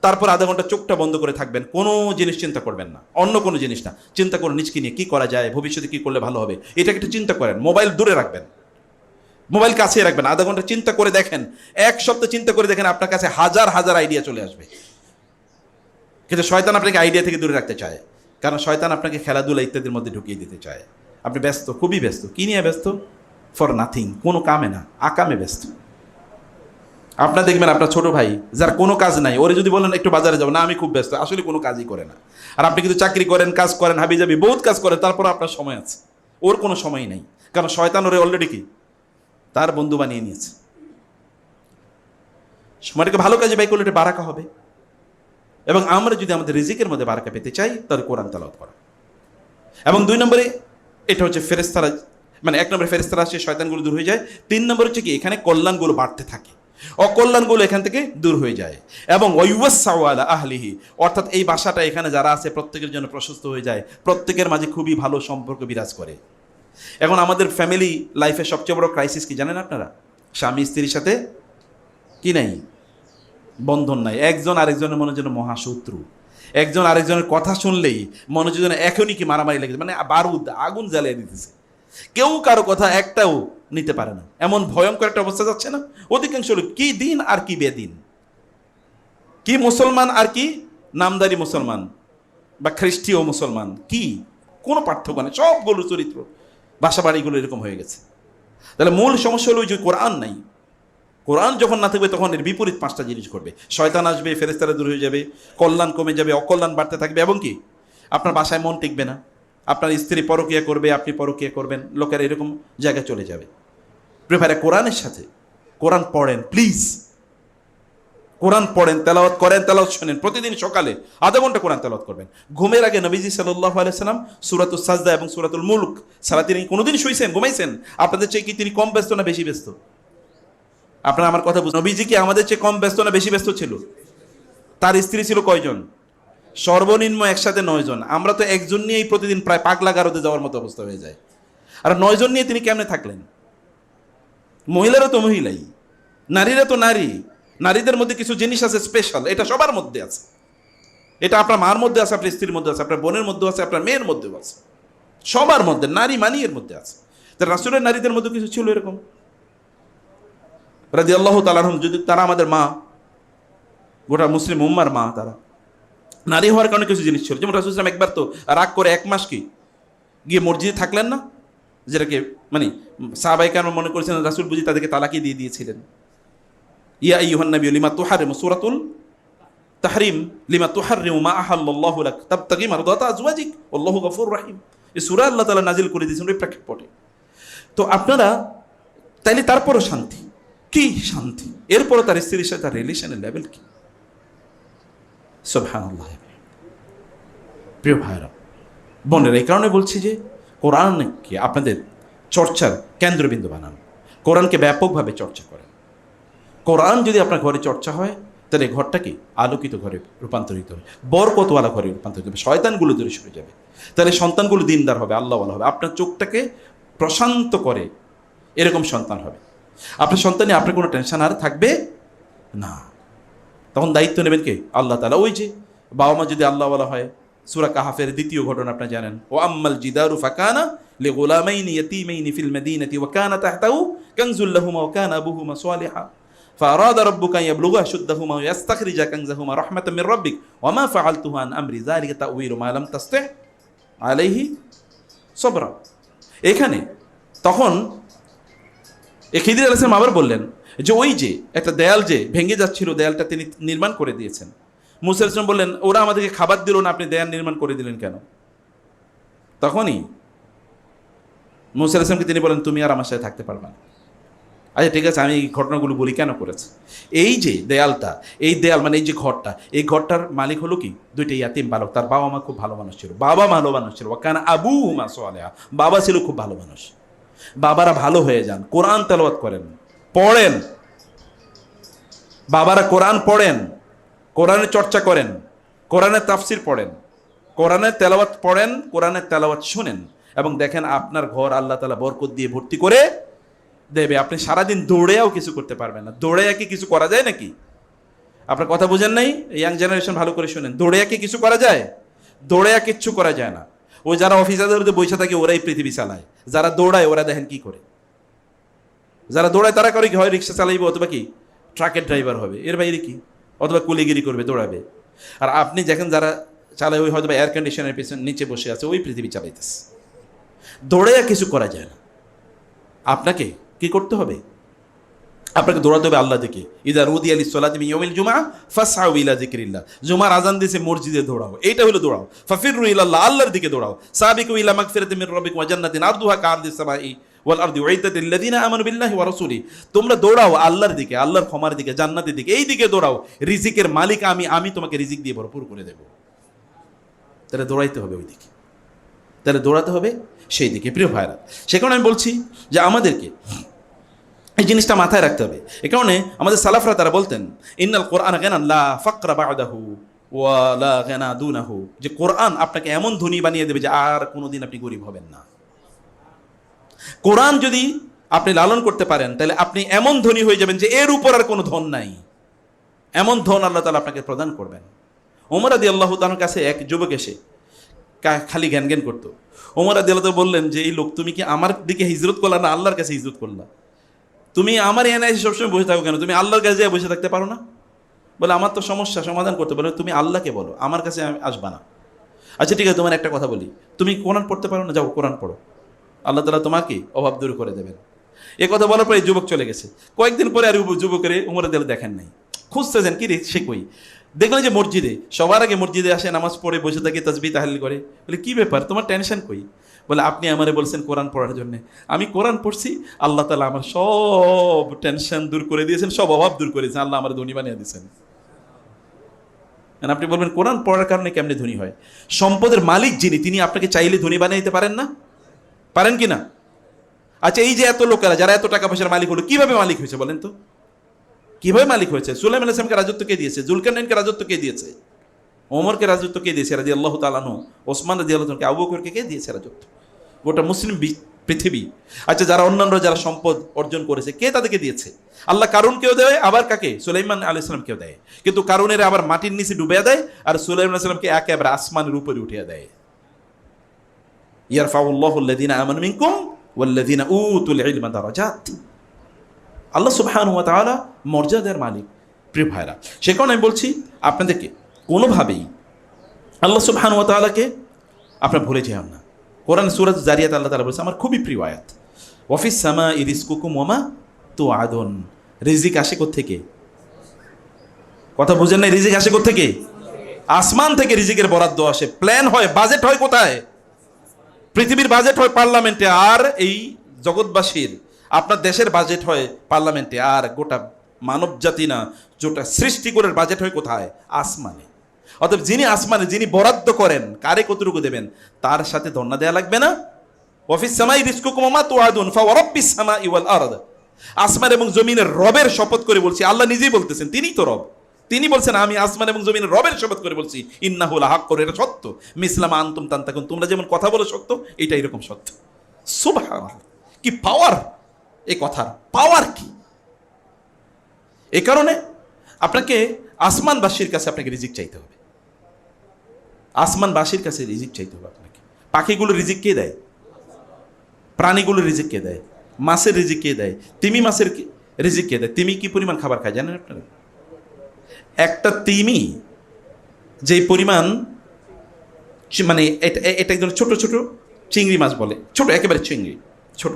তারপর আধা ঘন্টা চোখটা বন্ধ করে থাকবেন, কোনো জিনিস চিন্তা করবেন না, অন্য কোনো জিনিস না। চিন্তা করুন নিজকে নিয়ে কী করা যায়, ভবিষ্যতে কী করলে ভালো হবে, এটাকে একটু চিন্তা করেন। মোবাইল দূরে রাখবেন, মোবাইল কাছে রাখবেন, আধা ঘন্টা চিন্তা করে দেখেন, 1 সপ্তাহ চিন্তা করে দেখেন, আপনার কাছে হাজার হাজার আইডিয়া চলে আসবে। কিন্তু শয়তান আপনাকে আইডিয়া থেকে দূরে রাখতে চায়, কারণ শয়তান আপনাকে খেলাধুলা ইত্যাদির মধ্যে ঢুকিয়ে দিতে চায়। আপনি ব্যস্ত, খুবই ব্যস্ত। কী নিয়ে ব্যস্ত? ফর নাথিং, কোনো কামে না, আকামে ব্যস্ত। আপনার দেখবেন আপনার ছোট ভাই যার কোনো কাজ নাই, ওরে যদি বলেন একটু বাজারে যাবো, না আমি খুব ব্যস্ত, আসলে কোনো কাজই করে না। আর আপনি কিন্তু চাকরি করেন, কাজ করেন, হাবিজাবি বহুত কাজ করেন, তারপর আপনার সময় আছে, ওর কোনো সময় নেই, কারণ শয়তান ওরে অলরেডি কি তার বন্ধু বানিয়ে নিয়েছে। সময়টাকে ভালো কাজে ব্যয় করলে এটা বারাকা হবে। এবং আমরা যদি আমাদের রিজিকের মধ্যে বারাকা পেতে চাই, তাহলে কোরআন তেলাওয়াত করা। এবং 2 নম্বরে এটা হচ্ছে ফেরেশতারা, মানে 1 নম্বরে ফেরেশতারা আসে, শয়তানগুলো দূর হয়ে যায়। 3 নম্বর হচ্ছে কি, এখানে কল্যাণগুলো বাড়তে থাকে, অকল্যাণগুলো এখান থেকে দূর হয়ে যায়। এবং ওয়াইওয়াসসাউ আলা আহলিহি, অর্থাৎ এই বাসাটা এখানে যারা আছে প্রত্যেকের জন্য প্রশস্ত হয়ে যায়, প্রত্যেকের মাঝে খুবই ভালো সম্পর্ক বিরাজ করে। এখন আমাদের ফ্যামিলি লাইফের সবচেয়ে বড় ক্রাইসিস কি জানেন আপনারা? স্বামী স্ত্রীর সাথে কি নাই? বন্ধন নাই। একজন আরেকজনের মনে যেন মহাশত্রু, একজন আরেকজনের কথা শুনলেই মনে যেন এখনই কি মারামারি লেগেছে, মানে বারুদ আগুন জ্বালিয়ে দিতেছে। কেউ কারো কথা একটাও নিতে পারে না, এমন ভয়ঙ্কর একটা অবস্থা যাচ্ছে না। অধিকাংশ লোক কি দিন আর কি বেদিন, কি মুসলমান আর কি নামদারি মুসলমান বা খ্রিস্টীয় মুসলমান, কি কোনো পার্থক্য নেই, সবগুলো চরিত্র বাসা বাড়িগুলো এরকম হয়ে গেছে। তাহলে মূল সমস্যা হলো যে কোরআন নাই। কোরআন যখন না থাকবে তখন এর বিপরীত পাঁচটা জিনিস ঘটবে। শয়তান আসবে, ফেরেশতারা দূর হয়ে যাবে, কল্যাণ কমে যাবে, অকল্যাণ বাড়তে থাকবে, এবং কি আপনার বাসায় মন টিকবে না, আপনার স্ত্রী পরকীয়া করবে, আপনি পরকীয়া করবেন, লোকের এরকম জায়গায় চলে যাবে। প্রিয় ভাইরা, কোরআনের সাথে কোরআন পড়েন প্লিজ, কোরআন পড়েন, তেলাওয়াত করেন, তেলাওয়াত শোনেন। প্রতিদিন সকালে আধা ঘন্টা কোরআন তেলাওয়াত করবেন। ঘুমের আগে নবীজি সাল্লাল্লাহু আলাইহি সাল্লাম সূরাতুস সাজদা এবং সূরাতুল মুলক সারা তিনি কোনোদিন শুইছেন, ঘুমাইছেন? আপনাদের চেয়ে কি তিনি কম ব্যস্ত না বেশি ব্যস্ত? আপনারা আমার কথা বুঝুন, নবীজি কি আমাদের চেয়ে কম ব্যস্ত না বেশি ব্যস্ত ছিল? তার স্ত্রী ছিল কয়জন? সর্বনিম্ন একসাথে 9 জন। আমরা তো একজন নিয়েই প্রতিদিন প্রায় পাগলা গারদে যাওয়ার মতো অবস্থা হয়ে যায়। আর 9 জন নিয়ে তিনি কেমনে থাকলেন? মহিলারা তো মহিলাই, নারীরা তো নারী, নারীদের মধ্যে কিছু জিনিস আছে স্পেশাল, এটা সবার মধ্যে আছে। এটা আপনার মার মধ্যে আছে, আপনার স্ত্রীর মধ্যে আছে, আপনার বোনের মধ্যে আছে, আপনার মেয়ের মধ্যেও আছে, সবার মধ্যে নারী মানি এর মধ্যে আছে। তা রাসূলের নারীদের মধ্যে কিছু ছিল এরকম রাদিয়াল্লাহু তাআলা আনহুম, যদি তারা আমাদের মা, গোটা মুসলিম উম্মার মা, তারা নারী হওয়ার কারণে কিছু জিনিস ছিল। যেমন রাসূল সাল্লাল্লাহু আলাইহি ওয়াসাল্লাম একবার তো রাগ করে 1 মাস কি গিয়ে মসজিদে থাকলেন না, যেটাকে মানে সাহাবায়ে কেরাম মনে করেছিলেন রাসূল বুঝি তাদেরকে তালাকি দিয়ে দিয়েছিলেন। ইয়া আইয়ুহান নাবিয়্যু লিমা তুহারিমু, সূরাতুল তাহরিম, লিমা তুহারিমু মা আহাল্লাল্লাহু লাক তাবতাগি মারদাতা আজওয়াজিক আল্লাহু গফুরুর রহিম। এই সূরা আল্লাহ তাআলা নাজিল করে দিয়েছেন ওই প্রেক্ষাপটে। তো আপনারা তাইলে তারপরও শান্তি, কি শান্তি! এরপরও তার স্ত্রীর সাথে তার রিলেশনের লেভেল কি! সুবহানাল্লাহ। প্রিয় ভাইরা বোনের, এই কারণে বলছি যে কোরআনকে আপনাদের চর্চার কেন্দ্রবিন্দু বানান, কোরআনকে ব্যাপকভাবে চর্চা করেন। কোরআন যদি আপনার ঘরে চর্চা হয় তাহলে ঘরটা কি আলোকিত ঘরে রূপান্তরিত হবে, বরকতওয়ালা ঘরে রূপান্তরিত হবে, শয়তানগুলো দূরে সরে যাবে, তাহলে সন্তানগুলো দিনদার হবে, আল্লাহওয়ালা হবে, আপনার চোখটাকে প্রশান্ত করে এরকম সন্তান হবে। আপনার সন্তানে আপনার কোনো টেনশন আর থাকবে না। তখন দায়িত্ব নেবেন কে? আল্লাহ তাআলা। ওই যে বাবা মা যদি আল্লাহওয়ালা হয়, সূরা কাহাফের দ্বিতীয় ঘটনা আপনারা জানেন, ও আম্মাল জিদারু ফাকানা লিগুলামাইনি ইয়াতীমাইনি ফিল মাদিনাতি ওয়া কানা তাহতাহু কানজুল লাহুমা ওয়া কানা আবুহুমা সালিহা فأراد ربك أن يبلغا أشدهما ويستخرج كنزهما رحمة من ربك وما فعلته عن أمري ذلك تأويل ما لم تستطع عليه صبرا। এখানে তখন খিদির আলাইহিস সালাম আবার বললেন যে ওই যে একটা দেয়াল যে ভেঙে যাচ্ছিল, দেয়ালটা তিনি নির্মাণ করে দিয়েছেন। মুসা আলাইহিস সালাম বললেন, ওরা আমাদেরকে খাবার দিল না, আপনি দেয়াল নির্মাণ করে দিলেন কেন? তখনই মুসা আলাইহিস সালামকে তিনি বলেন, তুমি আর আমার সাথে থাকতে পারবে না। আচ্ছা ঠিক আছে, আমি এই ঘটনাগুলো বলি কেন করেছি। এই যে দেয়ালটা, এই দেয়াল মানে এই যে ঘরটা, এই ঘরটার মালিক হলো কি? 2টা ইয়াতিম বালক। তার বাবা মা খুব ভালো মানুষ ছিল, বাবা ভালো মানুষ ছিল, কারণ আবুহুমা সালিহা, বাবা ছিল খুব ভালো মানুষ। বাবারা ভালো হয়ে যান, কোরআন তেলাওয়াত করেন, পড়েন, বাবারা কোরআন পড়েন, কোরআনের চর্চা করেন, কোরআনের তাফসির পড়েন, কোরআনের তেলাওয়াত পড়েন, কোরআনের তেলাওয়াত শুনেন, এবং দেখেন আপনার ঘর আল্লাহ তাআলা বরকত দিয়ে ভর্তি করে দেবে। আপনি সারাদিন দৌড়েও কিছু করতে পারবেন না। দৌড়ে কি কিছু করা যায় নাকি? আপনার কথা বুঝেন নাই? ইয়াং জেনারেশন ভালো করে শুনেন, দৌড়ে কি কিছু করা যায়? দৌড়ে কিচ্ছু করা যায় না। ওই যারা অফিসারদের বসে থাকে ওরাই পৃথিবী চালায়, যারা দৌড়ায় ওরা দেখেন কি করে। যারা দৌড়ায় তারা করে কি হয় রিক্সা চালাইবে, অথবা কি ট্রাকের ড্রাইভার হবে, এর বাইরে কি, অথবা কুলিগিরি করবে, দৌড়াবে। আর আপনি দেখেন যারা চালায় ওই হয়তো এয়ার কন্ডিশনের পিছনে নিচে বসে আছে, ওই পৃথিবী চালাইতেছে। দৌড়ে কিছু করা যায় না। আপনাকে কি করতে হবে? আপনাকে দৌড়াতে হবে আল্লাহ দিকে। ইযা রুদিয়া লিস-সালাতি মিন ইয়াউমিল জুমআ ফাসআউ ইলা যিকরিল্লাহ। জুমার আযান দিয়েছে, মসজিদে দৌড়াও, এইটা হলো দৌড়াও। ফাফিরু ইলাল্লাহ, আল্লাহর দিকে দৌড়াও। সাবিকু ইলা মাগফিরাতিন মির রাব্বিকুম ওয়া জান্নাতিন আরদুহা কাআরদিস সামাই ওয়াল আরদি উইদ্দাত লিল্লাযিনা আমানু বিল্লাহি ওয়া রাসূলিহি। তোমরা দৌড়াও আল্লাহর দিকে, আল্লাহর ক্ষমার দিকে, জান্নাতের দিকে, এই দিকে দৌড়াও। রিজিকের মালিক আমি, আমি তোমাকে রিজিক দিয়ে ভরপুর করে দেব। তাহলে দৌড়াইতে হবে ওই দিকে, তাহলে দৌড়াতে হবে সেই দিকে। প্রিয় ভাইরা, সে কারণে আমি বলছি যে আমাদেরকে এই জিনিসটা মাথায় রাখতে হবে। এ কারণে আমাদের সালাফরা তারা বলতেন, ইন্নাল কোরআন গানান লা ফাকরা বা'দাহু ওয়া লা গানা দুনাহু, যে কোরআন আপনাকে এমন ধনী বানিয়ে দেবে যে আর কোনোদিন আপনি গরিব হবেন না। কোরআন যদি আপনি লালন করতে পারেন তাহলে আপনি এমন ধনী হয়ে যাবেন যে এর উপর আর কোনো ধন নাই। এমন ধন আল্লাহ তাআলা আপনাকে প্রদান করবেন। ওমর রাদিয়াল্লাহু তাআলার কাছে এক যুবক এসে খালি জ্ঞান জ্ঞান করতো। ওমর রাদিয়াল্লাহু তাআলা বললেন যে এই লোক, তুমি কি আমার দিকে হিজরত করলা না আল্লাহর কাছে হিজরত করলা? তুমি আমার এনে এসে সবসময় বসে থাকো কেন? তুমি আল্লাহর কাছে বসে থাকতে পারো না? বলে আমার তো সমস্যা সমাধান করতে, বলে তুমি আল্লাহকে বলো, আমার কাছে আমি আসবা না। আচ্ছা ঠিক আছে, তোমার একটা কথা বলি, তুমি কোরআন পড়তে পারো না, যাও কোরআন পড়ো, আল্লাহ তাআলা তোমাকে অভাব দূর করে দেবেন। এ কথা বলার পরে যুবক চলে গেছে। কয়েকদিন পরে আর যুবকের উমরে দিলে দেখেন নাই, খুঁজতেছেন কি রে সে কই, দেখলেন যে মসজিদে, সবার আগে মসজিদে আসে, নামাজ পড়ে বসে থাকে, তাসবিহ তাহলিল করে। বলে কি ব্যাপার, তোমার টেনশন কই? বলে আপনি আমারে বলছেন কোরআন পড়ার জন্য, আমি কোরআন পড়ছি, আল্লাহ তাআলা আমার সব টেনশন দূর করে দিয়েছেন, সব অভাব দূর করেছেন, আল্লাহ আমার ধনী বানিয়ে দিয়েছেন। আপনি বলবেন কোরআন পড়ার কারণে কেমনে ধনী হয়? সম্পদের মালিক যিনি, তিনি আপনাকে চাইলে ধনী বানিয়ে দিতে পারেন না? পারেন কি না? আচ্ছা এই যে এত লোকেরা যারা এত টাকা পয়সার মালিক হলো, কিভাবে মালিক হয়েছে বলেন তো? কিভাবে মালিক হয়েছে? সুলাইমান আলাইহিস সালামকে রাজত্ব কে দিয়েছে? জুলকারনাইনকে রাজত্ব কে দিয়েছে? ওমরকে রাজত্ব কে দিয়েছে রাদিয়াল্লাহু তাআলা আনহু? ওসমান রাদিয়াল্লাহু তাআলা, আবু বকরকে কে দিয়েছে রাজত্ব? গোটা মুসলিম পৃথিবী। আচ্ছা যারা অন্যান্য যারা সম্পদ অর্জন করেছে, কে তাদেরকে দিয়েছে? আল্লাহ কারুনকেও দেয়, আবার কাকে? সুলাইমান আলাইহিস সালামকেও দেয়। কিন্তু কারুনের আবার মাটির নিচে ডুবিয়ে দেয়, আর সুলাইমান আলাইহিস সালামকে একেবারে আসমানের উপরে উঠিয়ে দেয়। ইয়ারফাউল্লাহু আল্লাযীনা আমানু মিনকুম ওয়াল্লাযীনা উতুল ইলমা দারাজাত। আল্লাহ সুবহানাহু ওয়া তাআলা মর্যাদার মালিক। প্রিয় ভাইরা, সে কারণে আমি বলছি আপনাদেরকে কোনোভাবেই আল্লাহ সুবহানাহু ওয়া তাআলাকে আপনারা ভুলে যেও না। কোরআন সূরা জারিয়াত আল্লাহ তাআলা বলেছে, আমার খুবই প্রিয় আয়াত, ওয়াফিস সামাই রিজকুকুম ওয়া মা তুআদুন। রিজিক আসে কোত্থেকে? কথা বুঝেন না? রিজিক আসে কোত্থেকে? আসমান থেকে রিজিকের বরাদ্দ আসে, প্ল্যান হয়, বাজেট হয় কোথায়? পৃথিবীর বাজেট হয় পার্লামেন্টে, আর এই জগৎবাসীর আপনার দেশের বাজেট হয় পার্লামেন্টে, আর গোটা মানব জাতি না, যেটা সৃষ্টি করে বাজেট হয় কোথায়? আসমানে। অতএব যিনি আসমানে, যিনি বরাদ্দ করেন, কারে কতটুকু দেবেন তার সাথে ধন্না দেয়া লাগবে না? ওয়াফিস সামাই রিজকুকুম ওয়া মা তুআদুন ফাওয়ারাব্বিস সামাই ওয়াল আরদ। আসমান এবং জমিনের রবের শপথ করে বলছি, আল্লাহ নিজেই বলতেছেন, তিনিই তো রব। তিনি বলছেন আমি আসমান এবং জমিনের রবের শপথ করে বলছি, ইন্নাহু লাহাক্কুন, এটা সত্য, মিসলামা আনতুম তানতাকুন, তোমরা যেমন কথা বলো সত্য, এটা এরকম সত্য। সুবহানাল্লাহ, কি পাওয়ার এই কথার, পাওয়ার কি! এ কারণে আপনাকে আসমানবাসীর কাছে আপনাকে রিজিক চাইতে হবে, আসমানবাসীর কাছে রিজিক চাইতে হবে আপনাকে। পাখিগুলো রিজিক কে দেয়? প্রাণীগুলো রিজিক কে দেয়? মাছের রিজিক কে দেয়? তিমি মাছের রিজিক কে দেয়? তিমি কি পরিমাণ খাবার খায় জানেন আপনারা? একটা তিমি যে পরিমাণ, মানে এটা একদম ছোট ছোট চিংড়ি মাছ বলে, ছোট একেবারে চিংড়ি ছোট,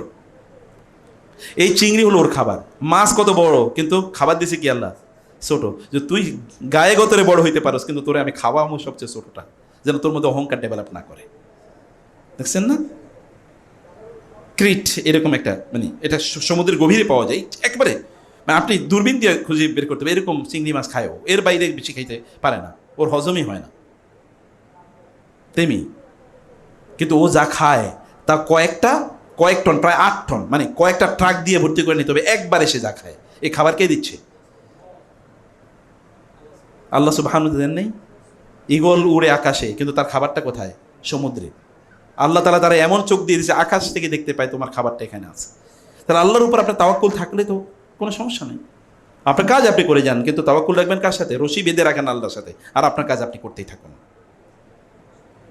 এই চিংড়ি হলো ওর খাবার। মাছ কত বড়, কিন্তু খাবার দিছে কি আল্লাহ? ছোট। যে তুই গায়ে গতরে বড় হইতে পারস, কিন্তু তোরে আমি খাওয়াবো সবচেয়ে ছোটটা, যেন তোর মধ্যে অহংকার ডেভেলপ না করে। দেখছেন না? ক্রিট এরকম একটা, মানে এটা সমুদ্রের গভীরে পাওয়া যায় একবারে, মানে আপনি দূরবীন দিয়ে খুঁজে বের করতে হবে, এরকম চিংড়ি মাছ খায়ও, এর বাইরে বেশি খাইতে পারে না, ওর হজমই হয় না তেমনি। কিন্তু ও যা খায় তা কয়েক টন, প্রায় 8 টন, মানে কয়েকটা ট্রাক দিয়ে ভর্তি করে নিতে হবে একবারে সে যা খায়। এই খাবার কে দিচ্ছে? আল্লাহ সুবহানাহু ওয়া তাআলা দেন নেই? ঈগল উড়ে আকাশে, কিন্তু তার খাবারটা কোথায়? সমুদ্রে। আল্লাহ তাআলা তারা এমন চোখ দিয়ে দিয়েছে, আকাশ থেকে দেখতে পায় তোমার খাবারটা এখানে আছে। তাহলে আল্লাহর উপর আপনার তাওয়াক্কুল থাকলে তো কোনো সমস্যা নেই, আপনার কাজ আপনি করে যান, কিন্তু তাওয়াক্কুল রাখবেন কার সাথে? রশি বেঁধে রাখেন আল্লাহর সাথে, আর আপনার কাজ আপনি করতেই থাকুন।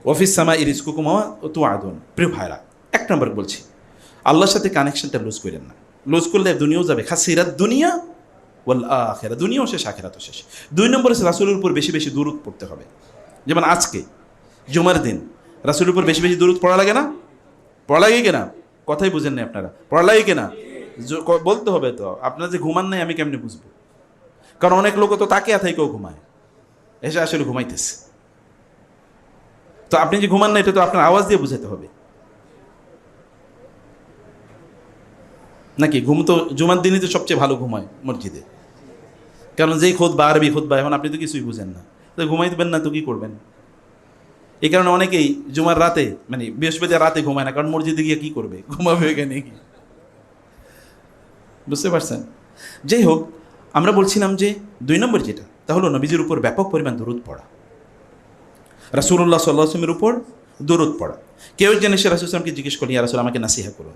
ওয়াফিস সামাই রিজকুকুম ওয়া মা তুআদুন। প্রিয় ভাইরা, 1 নম্বর বলছি, আল্লাহর সাথে কানেকশনটা লুজ করেন না। লুজ করলে দুনিয়াও যাবে, খাসিরাত দুনিয়া ওয়াল আখিরা, দুনিয়াও শেষ আখিরাতও শেষ। 2 নম্বরে রাসূলের উপর বেশি বেশি দুরূদ পড়তে হবে। যেমন আজকে জুমার দিন রাসূলের উপর বেশি বেশি দুরূদ পড়া লাগে না? পড়া লাগে কিনা? কথাই বুঝেন না আপনারা, পড়া লাগে কিনা? বলতে হবে তো। আপনারা যে ঘুমান নাই আমি কেমনে বুঝবো? কারণ অনেক লোক তো তাকিয়া থেকেও ঘুমায়, এসে আসলে ঘুমাইতেছে। তো আপনি যে ঘুমান না, এটা তো আপনার আওয়াজ দিয়ে বুঝাতে হবে নাকি? ঘুম তো জুমার দিনই তো সবচেয়ে ভালো ঘুমায় মসজিদে, কারণ যেই খুতবা, আরবি খুতবা, এখন আপনি তো কিছুই বুঝেন না, তো ঘুমাইতেবেন না তো কি করবেন? এই কারণে অনেকেই জুমার রাতে, মানে বৃহস্পতিবার রাতে ঘুমায় না, কারণ মসজিদে গিয়ে কি করবে? ঘুমাবে এখানে কি? বুঝতে পারছেন? যাই হোক, আমরা বলছিলাম যে 2 নম্বর যেটা, তা হলো নবীজির উপর ব্যাপক পরিমাণ দরুদ পড়া, রাসূলুল্লাহ সাল্লাল্লাহু আলাইহি ওয়াসাল্লামের উপর দরুদ পড়া। কেউ একজন এসে রাসূল সাল্লাল্লাহু আলাইহি ওয়াসাল্লামকে জিজ্ঞেস করলেন, ইয়া রাসূল, আমাকে নাসিহা করুন,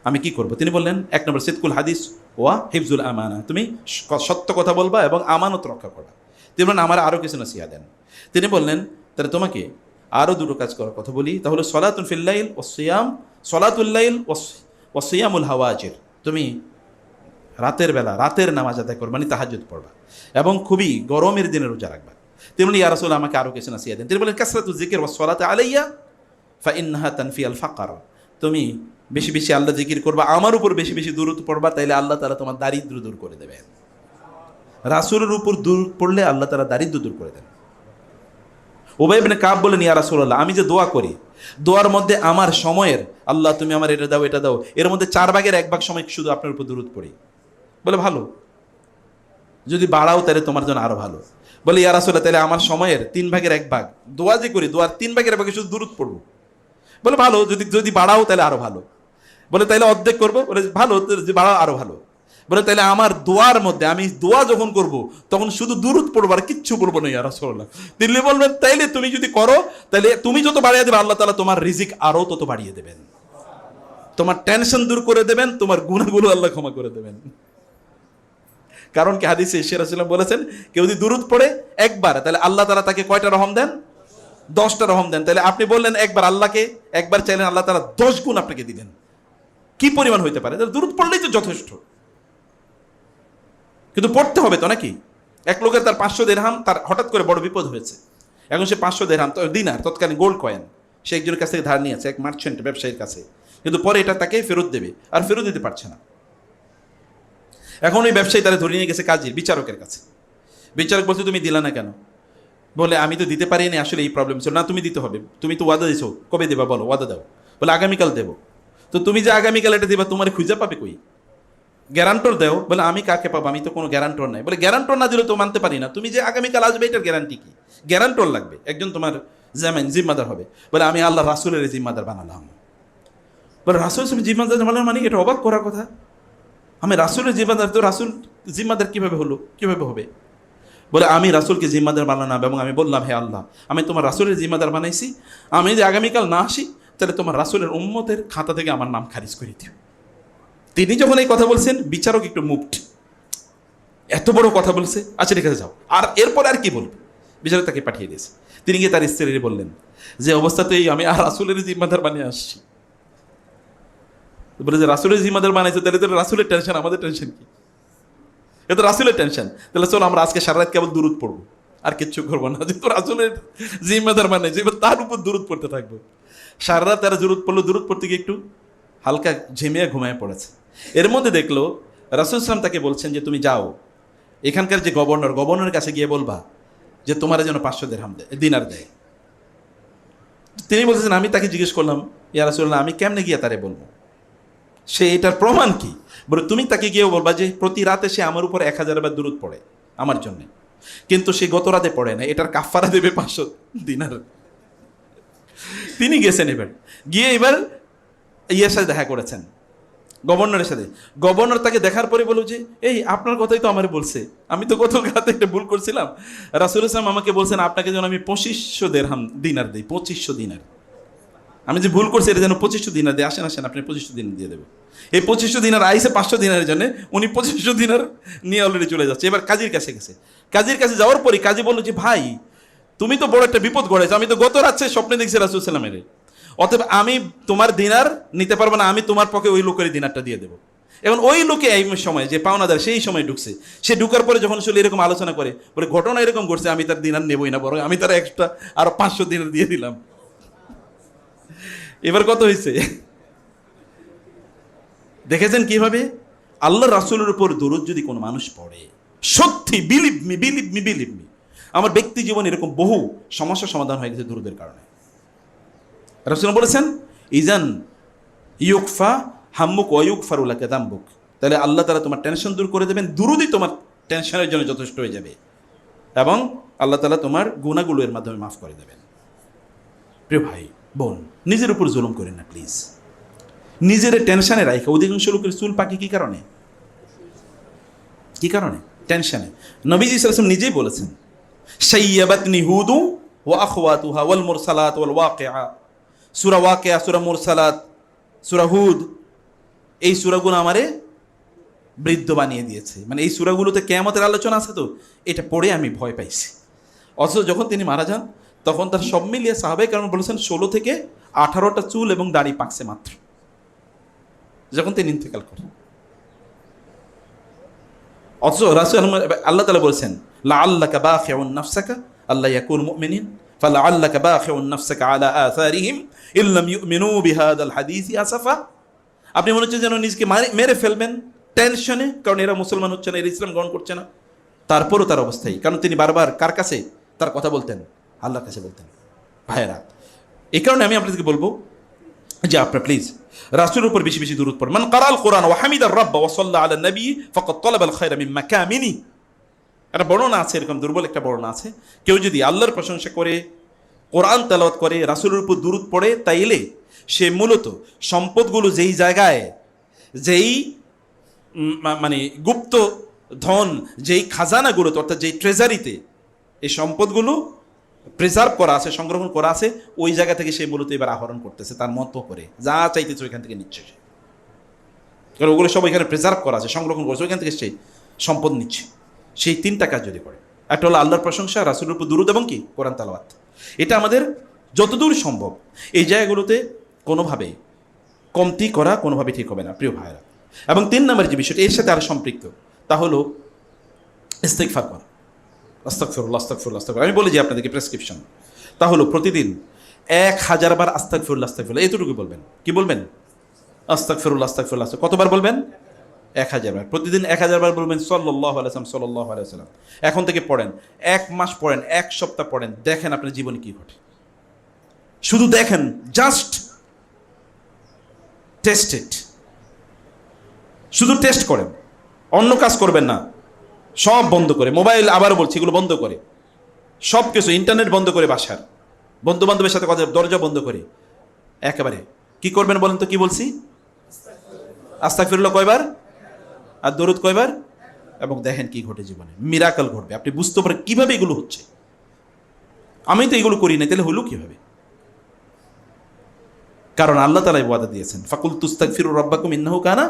আমি কি করব? তিনি বললেন, 1 নম্বর সিদকুল হাদিস ওয়া হিফজুল আমানা, তুমি সত্য কথা বলবা এবং আমানত রক্ষা করবা। তিনি বললেন, আমার আরও কিছু নসিহা দেন। তিনি বললেন, তাহলে তোমাকে আরও 2টো কাজ করার কথা বলি, তাহলে সলাতুল ফিল লাইল ওয়াস সিয়াম, সলাতুল লাইল ওয়াস সিয়ামুল হাওয়াজির, তুমি রাতের বেলা রাতের নামাজ আদায় করবা, মানে তাহাজ্জুদ পড়বা, এবং খুবই গরমের দিনে রোজা রাখবা। তেমনি ইয়া রাসূল আমাকে আরও কিছু নাসিহত দেন। তিনি বলেন কাসরাতু যিকির ওয়াস সালাতু আলাইয়া ফা ইন্নাহা তানফি আল ফাকর। তুমি বেশি বেশি আল্লাহ জিকির করবা, আমার উপর বেশি বেশি দুরূদ পড়বা, তাইলে আল্লাহ তাআলা তোমার দারিদ্র্য দূর করে দেবেন। রাসূলের উপর দুরূদ পড়লে আল্লাহ তাআলা দারিদ্র্য দূর করে দেন। উবাই ইবনে কাব বলেন ইয়া রাসূলুল্লাহ, আমি যে দোয়া করি, দোয়ার মধ্যে আমার সময়ের, আল্লাহ তুমি আমার এটা দাও এটা দাও, এর মধ্যে 4/1 সময় শুধু আপনার উপর দুরূদ পড়ি। বলে ভালো, যদি বাড়াও তাহলে তোমার জন্য আরো ভালো। বলে ইয়া রাসূলুল্লাহ, তাহলে আমার সময়ের 3/1 দোয়া যে করি, দোয়ার 3/1 শুধু দুরূদ পড়বো। বলে ভালো, যদি যদি বাড়াও তাহলে আরো ভালো। বলে তাইলে অর্ধেক করবো। বলে ভালো, যদি বাড়াও আরো ভালো। বলে তাহলে আমার দোয়ার মধ্যে আমি দোয়া যখন করব তখন শুধু দুরূদ পড়বো, আর কিচ্ছু বলবো না ইয়া রাসূলুল্লাহ। তিনি বলবেন তাইলে তুমি যদি করো, তাহলে তুমি যত বাড়িয়ে দেবে আল্লাহ তাআলা তোমার রিজিক আরো তত বাড়িয়ে দেবেন, তোমার টেনশন দূর করে দেবেন, তোমার গুনাহগুলো আল্লাহ ক্ষমা করে দেবেন। কারণ কি হাদিসে ঈশ্বর রাসূলুল্লাহ বলেছেন, কেউ যদি দুরূদ পড়ে একবার, তাহলে আল্লাহ তাআলা তাকে কয়টা রহম দেন? 10টা রহম দেন। তাহলে আপনি বললেন একবার, আল্লাহকে একবার চাইলেন, আল্লাহ তাআলা 10 গুণ আপনাকে দিবেন। কি পরিমাণ হইতে পারে? দুরূদ পড়লেই তো যথেষ্ট, কিন্তু পড়তে হবে তো নাকি? এক লোকের তার 500 দিরহাম, তার হঠাৎ করে বড় বিপদ হয়েছে। এখন সে 500 দিরহাম দিনার, তৎকালীন গোল্ড কয়েন, সে একজনের কাছ থেকে ধার নিয়েছে, এক মার্চেন্ট ব্যবসায়ীর কাছে, কিন্তু পরে এটা তাকে ফেরত দেবে, আর ফেরত দিতে পারছে না। এখন ওই ব্যবসায়ী তারা ধরে নিয়ে গেছে কাজীর, বিচারকের কাছে। বিচারক বলছে তুমি দিলা না কেন? বলে আমি তো দিতে পারিনি, আসলে এই প্রবলেম ছিল। না, তুমি দিতে হবে, তুমি তো ওয়াদা দিছো, কবে দেবা বলো, ওয়াদা দাও। বলে আগামীকাল দেবো। তো তুমি যে আগামীকাল এটা দিবা, তোমার খুঁজে পাবে কই? গ্যারান্টর দেও। বলে আমি কাকে পাবো, আমি তো কোনো গ্যারান্টর নাই। বলে গ্যারান্টর না দিলে তো মানতে পারি না, তুমি যে আগামীকাল আসবে এটার গ্যারান্টি কি? গ্যারান্টর লাগবে, একজন তোমার জামিন জিম্মাদার হবে। বলে আমি আল্লাহ রাসূলের জিম্মাদার বানালাম। বলে রাসূল জিম্মাদার বানালাম মানে? এটা অবাক করার কথা। আমি রাসূলের জিম্মাদার, তো রাসূল জিম্মাদার কিভাবে হলো, কিভাবে হবে? বলে আমি রাসূলকে জিম্মাদার বানালাম, এবং আমি বললাম হে আল্লাহ, আমি তোমার রাসূলের জিম্মাদার বানাইছি, আমি যদি আগামীকাল না আসি তাহলে তোমার রাসূলের উম্মতের খাতা থেকে আমার নাম খারিজ করে দিও। তিনি যখন এই কথা বলছেন, বিচারক একটু মুভড, এত বড় কথা বলছে, আচ্ছা ঠিক আছে যাও। আর এরপর আর কি বলবে? বিচারক তাকে পাঠিয়ে দিয়েছে। তিনি গিয়ে তার স্ত্রীর বললেন যে অবস্থাতেই আমি আর রাসূলের জিম্মাদার বানিয়ে আসছি। বলে যে রাসূলের জিম্মাদার বানাইছে, তাহলে তো রাসূলের টেনশন, আমাদের টেনশন কি? এটা তো রাসূলের টেনশন। তাহলে চলো আমরা আজকে সারা রাত কেবল দুরূদ পড়বো, আর কিচ্ছু করবো না। যেহেতু রাসূলের জিম্মাদার বানাইছে, এবার তার উপর দুরূদ পড়তে থাকবো। সারা রাত তারা দুরূদ পড়লো, দুরূদ পড়তে গিয়ে একটু হালকা ঝিমিয়ে ঘুমায় পড়েছে। এর মধ্যে দেখলো রাসূল সাল্লাল্লাহু আলাইহি ওয়াসাল্লাম তাকে বলছেন যে তুমি যাও, এখানকার যে গভর্নরের কাছে গিয়ে বলবা যে তোমার যেন 500 দিনার দেয়। তিনি বলছেন, আমি তাকে জিজ্ঞেস করলাম ইয়া রাসূলুল্লাহ, আমি কেমনে গিয়ে তারে বলবো, সে এটার প্রমাণ কি? বলে তুমি তাকে গিয়েও বলবা যে প্রতি রাতে সে আমার উপর 1000 বার দুরূদ পড়ে আমার জন্য, কিন্তু সে গত রাতে পড়ে না, এটার কাফারা দেবে 500 দিনার। তিনি গেছেন, এবার গিয়ে এবার ইয়ের সাথে দেখা করেছেন, গভর্নরের সাথে। গভর্নর তাকে দেখার পরে বলল যে এই আপনার কথাই তো আমার বলছে, আমি তো গত রাতে একটা ভুল করছিলাম। রাসূল সাল্লাল্লাহু আমাকে বলছেন আপনাকে যেন আমি 2500 দিনার দিই, 2500 দিনার। আমি যে ভুল করছি এটা যেন 2500 দিনার দিই। আসেন আসেন, আপনি 2500 দিনার দিয়ে দেবো। এই 2500 দিনার আইসে 500 দিনারের জন্য, উনি 2500 দিনার নিয়ে অলরেডি চলে যাচ্ছে। এবার কাজীর কাছে গেছে। কাজীর কাছে যাওয়ার পরে কাজী বলল যে ভাই, তুমি তো বড় একটা বিপদ গড়েছো, আমি তো গত রাতে স্বপ্নে দেখছি রাসূল সাল্লাল্লাহু আলাইহি ওয়াসাল্লামের, অতএব আমি তোমার দিনার নিতে পারবো না, আমি তোমার পক্ষে ওই লোকের দিনারটা দিয়ে দেবো। এখন ওই লোকে এই সময় যে পাওনাদার, সেই সময় ঢুকছে। সে ঢুকার পরে যখন আসলে এরকম আলোচনা করে, বলে ঘটনা এরকম ঘটছে, আমি তার দিনার নেবই না, বরং আমি তার এক্সট্রা আরো 500 দিনার দিয়ে দিলাম। এবার কত হয়েছে দেখেছেন কিভাবে? আল্লাহ রাসূলের উপর দরুদ যদি কোনো মানুষ পড়ে, সত্যি বিলিভ মি, আমার ব্যক্তি জীবনে এরকম বহু সমস্যার সমাধান হয়ে গেছে দরুদের কারণে। রাসূল বলেছেন ইজান ইউকফা হাম্মুক ওয়া ইউগফারু লাকা যামবুক, তাহলে আল্লাহ তাআলা তোমার টেনশন দূর করে দেবেন, দুরুদই তোমার টেনশনের জন্য যথেষ্ট হয়ে যাবে, এবং আল্লাহ তাআলা তোমার গুনাহগুলো এর মাধ্যমে মাফ করে দেবেন। প্রিয় ভাই বোন, নিজের উপর জুলুম করেন না প্লিজ। নিজের টেনশনে রাখে। অধিকাংশ লোকের চুল পাকে কি কারণে? কি কারণে? টেনশনে। নবীজি সাল্লাল্লাহু আলাইহি ওয়াসাল্লাম নিজেই বলেছেন শাইয়াবাতনি হুদু ওয়া আখওয়াতুহা ওয়াল মুরসালাত ওয়াল ওয়াকিআ। সূরা ওয়াকিআ, সূরা মুরসালাত, সূরা হুদ, এই সূরাগুলো আমারে বৃদ্ধ বানিয়ে দিয়েছে। মানে এই সূরাগুলোতে কিয়ামতের আলোচনা আছে, তো এটা পড়ে আমি ভয় পাইছি। অথচ যখন তিনি মারা যান তখন তার সব মিলিয়ে সাহাবায়ে কেরাম বলেছেন 16 থেকে 18টা চুল এবং দাড়ি পাকছে মাত্র, যখন তিনি ইন্তেকাল করেন। অথচ রাসূল আল্লাহ তাআলা বলেছেন লাআল্লাকা বাখিউন নাফসাকা আল্লা ইয়াকুনু মুমিনিন ফালাআল্লাকা বাখিউন নাফসাকা আলা আথারিহিম ইল্লাম ইউমিনু বিহাদাল হাদিসি আসাফা। আপনি মনে হচ্ছে যেন নিজেকে মেরে ফেলবেন টেনশনে, কারণ এরা মুসলমান হচ্ছে না, এরা ইসলাম গ্রহণ করছে না। তারপরও তার অবস্থায়, কারণ তিনি বারবার কার কাছে তার কথা বলতেন? আল্লাহর কাছে বলতেন। ভাইয়েরা, এই কারণে আমি আপনাদেরকে বলবো যে আপনারা প্লিজ রাসূলের উপর বেশি বেশি দুরূদ পড়েন। মান কারাল কোরআন ওয়া হামিদার রাব্ব ওয়া সাল্লা আলা নবী ফাকাদ তালাবাল খায়রা মিন মাকামিনি। একটা বর্ণনা আছে, এরকম দুর্বল একটা বর্ণনা আছে, কেউ যদি আল্লাহর প্রশংসা করে, কোরআন তেলাওয়াত করে, রাসূলের উপর দুরূদ পড়ে, তাইলে সে মূলত সম্পদগুলো যেই জায়গায়, যেই মানে গুপ্ত ধন, যেই খাজানাগুলোতে, অর্থাৎ যেই ট্রেজারিতে এই সম্পদগুলো প্রিজার্ভ করা আছে, সংরক্ষণ করা আছে, ওই জায়গা থেকে সে মূলত এবার আহরণ করতেছে, তার মতো করে যা চাইতেছে ওইখান থেকে নিচ্ছে সে। কারণ ওগুলো সব এখানে প্রিজার্ভ করা আছে, সংরক্ষণ করছে, ওইখান থেকে সে সম্পদ নিচ্ছে। সেই তিনটা কাজ যদি করে, একটা হলো আল্লাহর প্রশংসা, রাসূলের উপর দুরূদ এবং কি কোরআন তেলাওয়াত, এটা আমাদের যতদূর সম্ভব এই জায়গাগুলোতে কোনোভাবে কমতি করা কোনোভাবে ঠিক হবে না, প্রিয় ভাইরা। এবং 3 নম্বর যে বিষয়টা এর সাথে আরো সম্পৃক্ত, তা হলো ইস্তিগফার করা। আস্তাগফিরুল্লাহ আস্তাগফিরুল্লাহ আস্তাগফিরুল্লাহ। আমি বলে যে আপনাদেরকে প্রেসক্রিপশন, তা হলো প্রতিদিন 1000 বার আস্তাগফিরুল্লাহ আস্তাগফিরুল্লাহ, এতটুকু বলবেন। কি বলবেন? আস্তাগফিরুল্লাহ আস্তাগফিরুল্লাহ। কতবার বলবেন? 1000 বার। প্রতিদিন 1000 বার বলবেন সাল্লাল্লাহু আলাইহি ওয়াসাল্লাম সাল্লাল্লাহু আলাইহি ওয়াসাল্লাম। এখন থেকে পড়েন, 1 মাস পড়েন, 1 সপ্তাহ পড়েন, দেখেন আপনার জীবনে কি ঘটে। শুধু দেখেন, জাস্ট টেস্ট ইট, শুধু টেস্ট করেন, অন্য কাজ করবেন না, সব বন্ধ করে, মোবাইল আবারও বলছি এগুলো বন্ধ করে, সব কিছু, ইন্টারনেট বন্ধ করে, বাসার বন্ধু বান্ধবের সাথে কথা, দরজা বন্ধ করে একেবারে কি করবেন বলেন তো? কি বলছি? আস্তাগফিরুল্লাহ কয়বার আর দরুদ কয়বার? এবং দেখেন কি ঘটে জীবনে, মিরাকল ঘটবে। আপনি বুঝতে পারেন কিভাবে এগুলো হচ্ছে। আমি তো এগুলো করি না, তাহলে হলো কিভাবে? কারণ আল্লাহ তাআলা ওয়াদা দিয়েছেন, ফাকুল তুস্তাগফিরু রাব্বাকুম ইন্নাহু কানা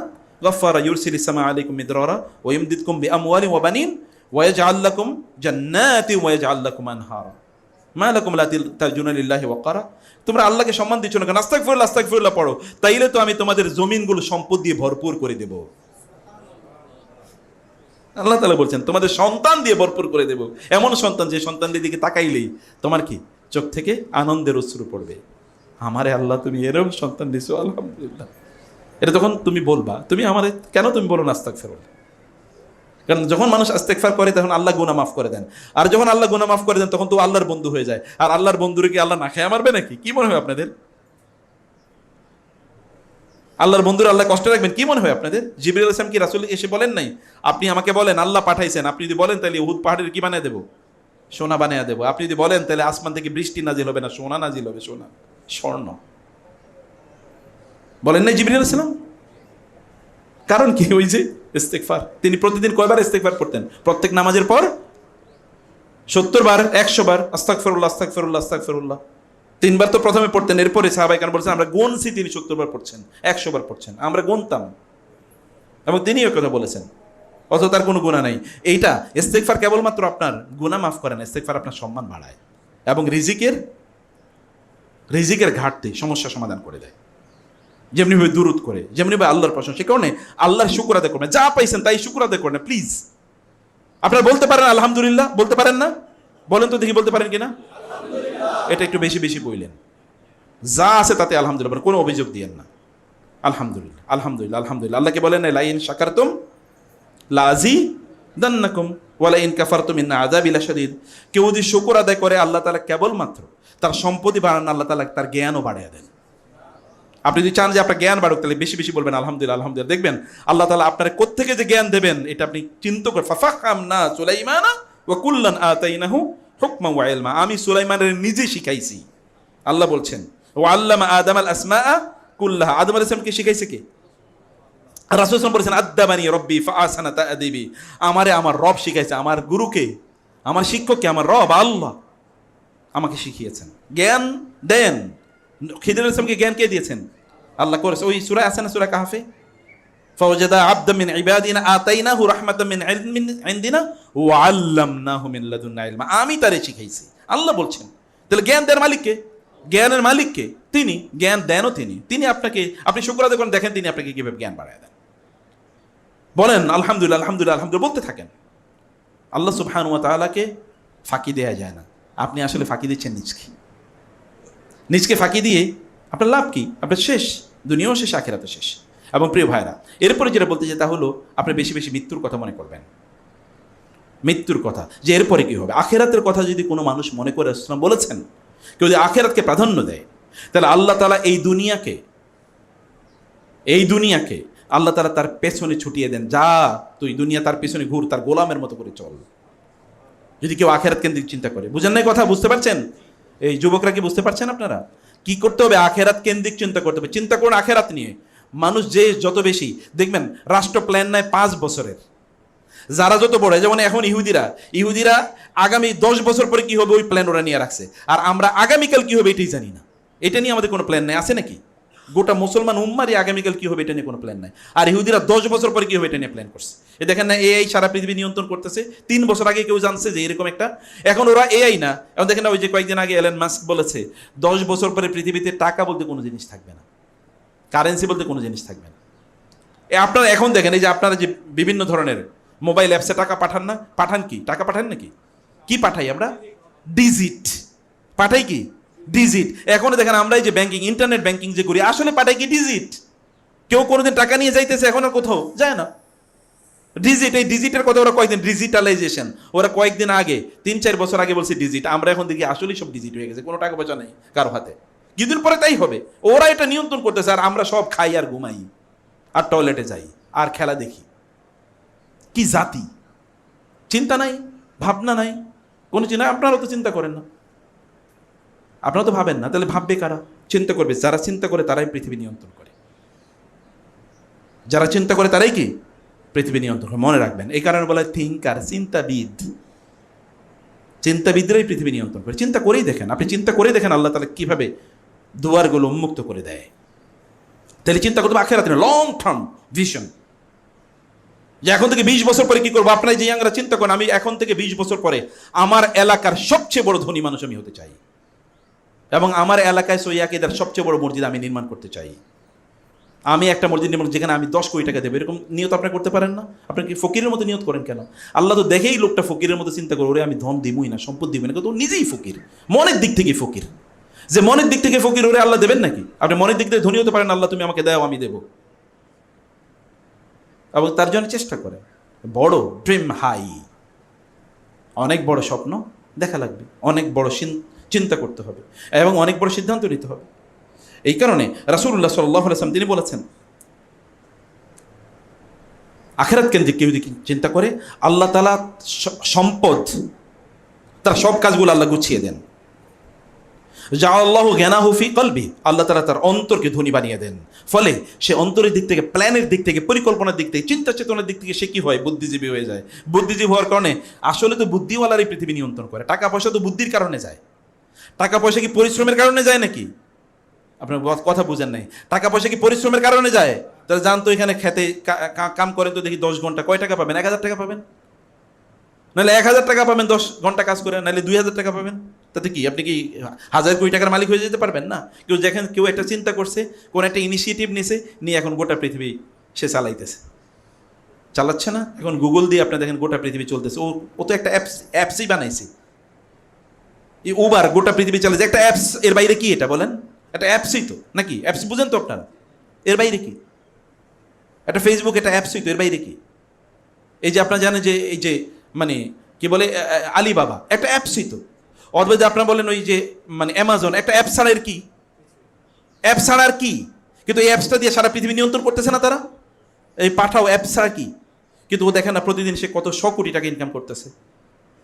গাফফারা ইউরসিলিস সামা আলাইকুম মিদরারা ওয়া ইমদিদকুম বিআমওয়ালিন ওয়া বানিন ওয়া ইয়াজআল লাকুম জান্নাতিন ওয়া ইয়াজআল লাকুম আনহারা মা লাকুম লা তারজুনা লিল্লাহি ওয়াকারা। তোমরা আল্লাহকে সম্মান দিচ্ছ না কেন? আস্তাগফিরুল্লাহ আস্তাগফিরুল্লাহ পড়ো, তাইলে তো আমি তোমাদের জমিনগুলো সম্পদ দিয়ে ভরপুর করে দেব। আল্লাহ তাআলা বলছেন তোমাদের সন্তান দিয়ে ভরপুর করে দেব, এমন সন্তান যে সন্তানদের দিকে তাকাইলেই তোমার কি চোখ থেকে আনন্দের অশ্রু পড়বে। আমারে আল্লাহ তুমি এরকম সন্তান দিছো, আলহামদুলিল্লাহ। এটা তখন তুমি বলবা, তুমি আমারে কেন তুমি বলো না আস্তাগফিরুল্লাহ? কারণ যখন মানুষ ইস্তেগফার করে তখন আল্লাহ গুনাহ মাফ করে দেন, আর যখন আল্লাহ গুনাহ মাফ করে দেন তখন তো আল্লাহর বন্ধু হয়ে যায়। আর আল্লাহর বন্ধুরে কি আল্লাহ না খেয়ে মারবে নাকি? কি মনে হয় আপনাদের? আল্লাহর বন্ধুরা আল্লাহ কষ্ট রাখবেন কি মনে হয় আপনাদের? জিবরিল আলাইহিস সালাম কি রাসূল এসে বলেন নাই, আপনি আমাকে বলেন আল্লাহ পাঠাইছেন, আপনি যদি বলেন তাহলে উহুদ পাহাড়ের কি বানিয়ে দেবো? সোনা বানিয়ে দেবো। আপনি যদি বলেন তাহলে আসমান থেকে বৃষ্টি নাজিল হবে না, সোনা নাজিল হবে, সোনা স্বর্ণ। বলেন নাই জিবরিল আলাইহিস সালাম? কারণ কি? ওই যে ইস্তেগফার। তিনি প্রতিদিন কয়বার ইস্তেগফার করতেন? প্রত্যেক নামাজের পর 70 বার, 100 বার আস্তাগফিরুল্লাহ আস্তাগফিরুল্লাহ আস্তাগফিরুল্লাহ। 3 বার তো প্রথমে পড়তেন, এরপরে সাহাবায়ে কেরাম বলছেন আমরা গুনছি তিনি 70 বার পড়ছেন, 100 বার পড়ছেন, আমরা গুনতাম। এবং তিনি ওই কথা বলেছেন, অথচ তার কোনো গুনাহ নাই। এইটা ইস্তেগফার কেবলমাত্র আপনার গুনাহ মাফ করে না, ইস্তেগফার আপনার সম্মান বাড়ায় এবং রিজিকের ঘাটতি সমস্যা সমাধান করে দেয়। যেমনিভাবে দুরূদ করে, যেমনিভাবে আল্লাহর প্রশংসা, সে কারণে আল্লাহর শুকর আদায় করবেন। যা পাইছেন তাই শুকর আদায় করেন প্লিজ। আপনারা বলতে পারেন আলহামদুলিল্লাহ? বলতে পারেন না? বলেন তো দেখি, বলতে পারেন কিনা? এটা একটু বেশি বেশি বললেন। যা আছে তাতে আলহামদুলিল্লাহ, কোনো অভিযোগ দিয়েন না। আলহামদুলিল্লাহ আলহামদুলিল্লাহ আলহামদুলিল্লাহ। আল্লাহকে বলেন না লাইন শাকারতুম লাযিদান্নাকুম ওয়া লাইন কাফারতুম ইন্না আযাবি লাশাদীদ। কেউ যদি শুকর আদায় করে আল্লাহ তাআলা কেবলমাত্র তার সম্পত্তি বাড়ান, আল্লাহ তাআলা তার জ্ঞানও বাড়িয়ে দেন। আপনি যদি চান যে আপনার জ্ঞান বাড়ুক তাহলে বেশি বেশি বলবেন আলহামদুলিল্লাহ আলহামদুলিল্লাহ। দেখবেন আল্লাহ তাআলা আপনার কোত্থেকে যে জ্ঞান দেবেন এটা আপনি চিন্তা করে। ফাফাহামনা সুলাইমানা ওয়া কুল্লান আতাইনাহু হুকমান ওয়া ইলমা। আমি সুলাইমানের নিজে শিখাইছি। আল্লাহ বলছেন ওয়া আল্লামা আদামাল আসমাআ কুল্লাহা। আদম আলাইহিস সালামকে শিখাইছে কে? রাসূল সাল্লাল্লাহু আলাইহি ওয়াসাল্লাম বলেছেন আদ্দাবানি রব্বি ফাআসানা তা'দিবি। আমারে আমার রব শিখাইছে। আমার গুরুকে, আমার শিক্ষককে আমার রব আল্লাহ আমাকে শিখিয়েছেন, জ্ঞান দেন। খিদর আলাইহিস সালামকে জ্ঞান কে দিয়েছেন? আল্লাহ করেছে। ওই সূরা আছে না, সূরা কাহফে, ফাওয়াজাদা আবদাম মিন ইবাদিনা আতাইনাহু রাহমাতাম মিন ইনদিনা ওয়া আল্লামনাহু মিন লাদুন্না ইলমা। আমি তারে শিখাইছি। আল্লাহ বলছেন। তাহলে জ্ঞান দেওয়ার মালিক কে? জ্ঞানের মালিক কে? তিনি। জ্ঞান দেনও তিনি। তিনি আপনাকে, আপনি শুকর আদায় করেন, দেখেন তিনি আপনাকে কিভাবে জ্ঞান বাড়ায় দেন। বলেন আলহামদুলিল্লাহ আলহামদুলিল্লাহ আলহামদুলিল্লাহ বলতে থাকেন। আল্লাহ সুবহানাহু ওয়া তাআলাকে ফাঁকি দেয়া যায় না। আপনি আসলে ফাঁকি দিচ্ছেন নিজকে ফাঁকি দিয়ে আপনার লাভ কি? আপনার শেষ, দুনিয়াও শেষ, আখিরাতও শেষ। এবং প্রিয় ভাইরা, এরপরে যেটা বলতে চাই তা হলো আপনি বেশি বেশি মৃত্যুর কথা মনে করবেন। মৃত্যুর কথা, যে এরপরে কি হবে, আখিরাতের কথা যদি কোনো মানুষ মনে করে, রাসূল বলেছেন কেউ যদি আখিরাতকে প্রাধান্য দেয়, তাহলে আল্লাহ তাআলা এই দুনিয়াকে আল্লাহ তাআলা তার পেছনে ছুটিয়ে দেন। যা তুই দুনিয়া, তার পেছনে ঘুর, তার গোলামের মতো করে চল। যদি কেউ আখিরাত কেন্দ্রিক চিন্তা করে, বুঝেন নাই কথা? বুঝতে পারছেন? এই যুবকরা কি বুঝতে পারছেন? আপনারা কি করতে হবে? আখিরাত কেন্দ্রিক চিন্তা করতে হবে। চিন্তা করুন আখিরাত নিয়ে। মানুষ যে যত বেশি দেখবেন রাষ্ট্র প্ল্যান নেয় 5 বছরের, যারা যত বড়, যেমন এখন ইহুদিরা আগামী 10 বছর পরে কি হবে ওই প্ল্যান ওরা নিয়ে রাখছে, আর আমরা আগামীকাল কি হবে এটাই জানি না। এটা নিয়ে আমাদের কোনো প্ল্যান নেই, আছে নাকি? গোটা মুসলমান উম্মারই আগামীকাল কি হবে এটা নিয়ে কোনো প্ল্যান নাই, আর ইহুদিরা 10 বছর পরে কি হবে এটা নিয়ে প্ল্যান করছে। এ দেখেন না, এআই সারা পৃথিবী নিয়ন্ত্রণ করতেছে। 3 বছর আগে কেউ জানছে যে এরকম একটা, এখন ওরা এআই না, এখন দেখেন না ওই যে কয়েকদিন আগে এলন মাস্ক বলেছে 10 বছর পরে পৃথিবীতে টাকা বলতে কোনো জিনিস থাকবে না, কারেন্সি বলতে কোনো জিনিস থাকবে না। আপনারা এখন দেখেন এই যে আপনারা যে বিভিন্ন ধরনের মোবাইল অ্যাপসে টাকা পাঠান না, পাঠান কি? টাকা পাঠান নাকি? কি পাঠাই আমরা? ডিজিট পাঠাই, কি ডিজিট। এখন দেখেন আমরা এই যে ব্যাংকিং, ইন্টারনেট ব্যাংকিং যে করি, আসলে পাঠাই কি ডিজিট। কেউ কোনোদিন টাকা নিয়ে যাইতেছে এখন আর কোথাও যায় না, ডিজিট। এই ডিজিটের কথা ওরা কয়েকদিন, ডিজিটালাইজেশন ওরা কয়েকদিন আগে 3-4 বছর আগে বলছে ডিজিট। আমরা এখন দেখি আসলেই সব ডিজিট হয়ে গেছে, কোনো টাকা পয়সা নেই কারো হাতে। কিছুদিন পরে তাই হবে, ওরা এটা নিয়ন্ত্রণ করতেছে, আর আমরা সব খাই আর ঘুমাই আর টয়লেটে যাই আর খেলা দেখি। কি জাতি! চিন্তা নাই, ভাবনা নাই, কোনো চিন্তা। আপনারাও তো চিন্তা করেন না, আপনারা তো ভাবেন না, তাহলে ভাববে কারা? চিন্তা করবে যারা চিন্তা করে, তারাই পৃথিবী নিয়ন্ত্রণ করে। যারা চিন্তা করে তারাই কি পৃথিবী নিয়ন্ত্রণ করে, মনে রাখবেন। এই কারণে বলা হয় থিঙ্কার, চিন্তাবিদরাই পৃথিবী নিয়ন্ত্রণ করে। চিন্তা করেই দেখেন, আপনি চিন্তা করেই দেখেন আল্লাহ তাআলা কিভাবে দুয়ারগুলো উন্মুক্ত করে দেয়। তাহলে চিন্তা করতে হবে আখিরাতের লং টার্ম ভিশন, যে এখন থেকে 20 বছর পরে কি করবো। আপনারা যে ইয়াংরা চিন্তা করেন, আমি এখন থেকে 20 বছর পরে আমার এলাকার সবচেয়ে বড় ধনী মানুষ আমি হতে চাই, এবং আমার এলাকায় সহিহ আকীদার সবচেয়ে বড় মসজিদ আমি নির্মাণ করতে চাই। আমি একটা মসজিদ নির্মাণ, যেখানে আমি 10 কোটি টাকা দেবো, এরকম নিয়ত আপনারা করতে পারেন না? আপনি কি ফকিরের মতো নিয়ত করেন কেন? আল্লাহ তো দেখেই লোকটা ফকিরের মতো চিন্তা করে, ওরে আমি ধন দিবই না, সম্পদ দিবই না, কিন্তু ও নিজেই ফকির, মনের দিক থেকে ফকির। যে মনের দিক থেকে ফকির, ওরে আল্লাহ দেবেন নাকি? আপনি মনের দিক থেকে ধনী হতে পারেন, আল্লাহ তুমি আমাকে দাও, আমি দেবো। এবং তার জন্য চেষ্টা করেন, বড় ড্রিম হাই, অনেক বড় স্বপ্ন দেখা লাগবে, অনেক বড় চিন্তা করতে হবে, এবং অনেক বড় সিদ্ধান্ত নিতে হবে। এই কারণে রাসূলুল্লাহ সাল্লাল্লাহু আলাইহি ওয়াসাল্লাম তিনি বলেছেন, আখিরাত কেন্দ্রিক কেউ যদি চিন্তা করে, আল্লাহ তাআলা সম্পদ, তার সব কাজগুলো আল্লাহ গুছিয়ে দেন। জাআলাল্লাহু গিনাহু ফি কলবি, আল্লাহ তাআলা তার অন্তরকে ধনী বানিয়ে দেন। ফলে সে অন্তরের দিক থেকে, প্ল্যানের দিক থেকে, পরিকল্পনার দিক থেকে, চিন্তা চেতনার দিক থেকে সে কি হয়? বুদ্ধিজীবী হয়ে যায়। বুদ্ধিজীবী হওয়ার কারণে আসলে তো বুদ্ধিওয়ালারই পৃথিবী নিয়ন্ত্রণ করে। টাকা পয়সা তো বুদ্ধির কারণে যায়। টাকা পয়সা কি পরিশ্রমের কারণে যায় নাকি? আপনার কথা বুঝেন নাই। টাকা পয়সা কি পরিশ্রমের কারণে যায়? তাহলে জান তো এখানে খেতে কাম করেন তো দেখি 10 ঘন্টা, কয় টাকা পাবেন? 1000 টাকা পাবেন, নাহলে 1000 টাকা পাবেন 10 ঘন্টা কাজ করে, নাহলে 2000 টাকা পাবেন। তাতে কি আপনি কি 1000 কোটি টাকার মালিক হয়ে যেতে পারবেন না? কেউ একটা চিন্তা করছে, কোন একটা ইনিশিয়েটিভ নিছে, নিয়ে এখন গোটা পৃথিবী সে চালাচ্ছে না। এখন গুগল দিয়ে আপনি দেখেন গোটা পৃথিবী চলতেছে। ও তো একটা অ্যাপসই বানাইছে। এই উবার গোটা পৃথিবী চালাচ্ছে, একটা অ্যাপস। এর বাইরে কি এটা বলেন? একটা অ্যাপসই তো নাকি? অ্যাপস বুঝেন তো আপনারা? এর বাইরে কি? একটা ফেসবুক, এটা অ্যাপসই তো, এর বাইরে কি? এই যে আপনারা জানেন যে এই যে মানে কি বলে আলিবাবা, একটা অ্যাপসই তো। অথবা যে আপনারা বলেন ওই যে মানে অ্যামাজন, একটা অ্যাপ ছাড়া এর কি? অ্যাপ ছাড়া আর কি? কিন্তু এই অ্যাপসটা দিয়ে সারা পৃথিবী নিয়ন্ত্রণ করতেছে না তারা? এই পাঠাও অ্যাপ ছাড়া কি? কিন্তু ও দেখেন না প্রতিদিন সে কত 100 কোটি টাকা ইনকাম করতেছে।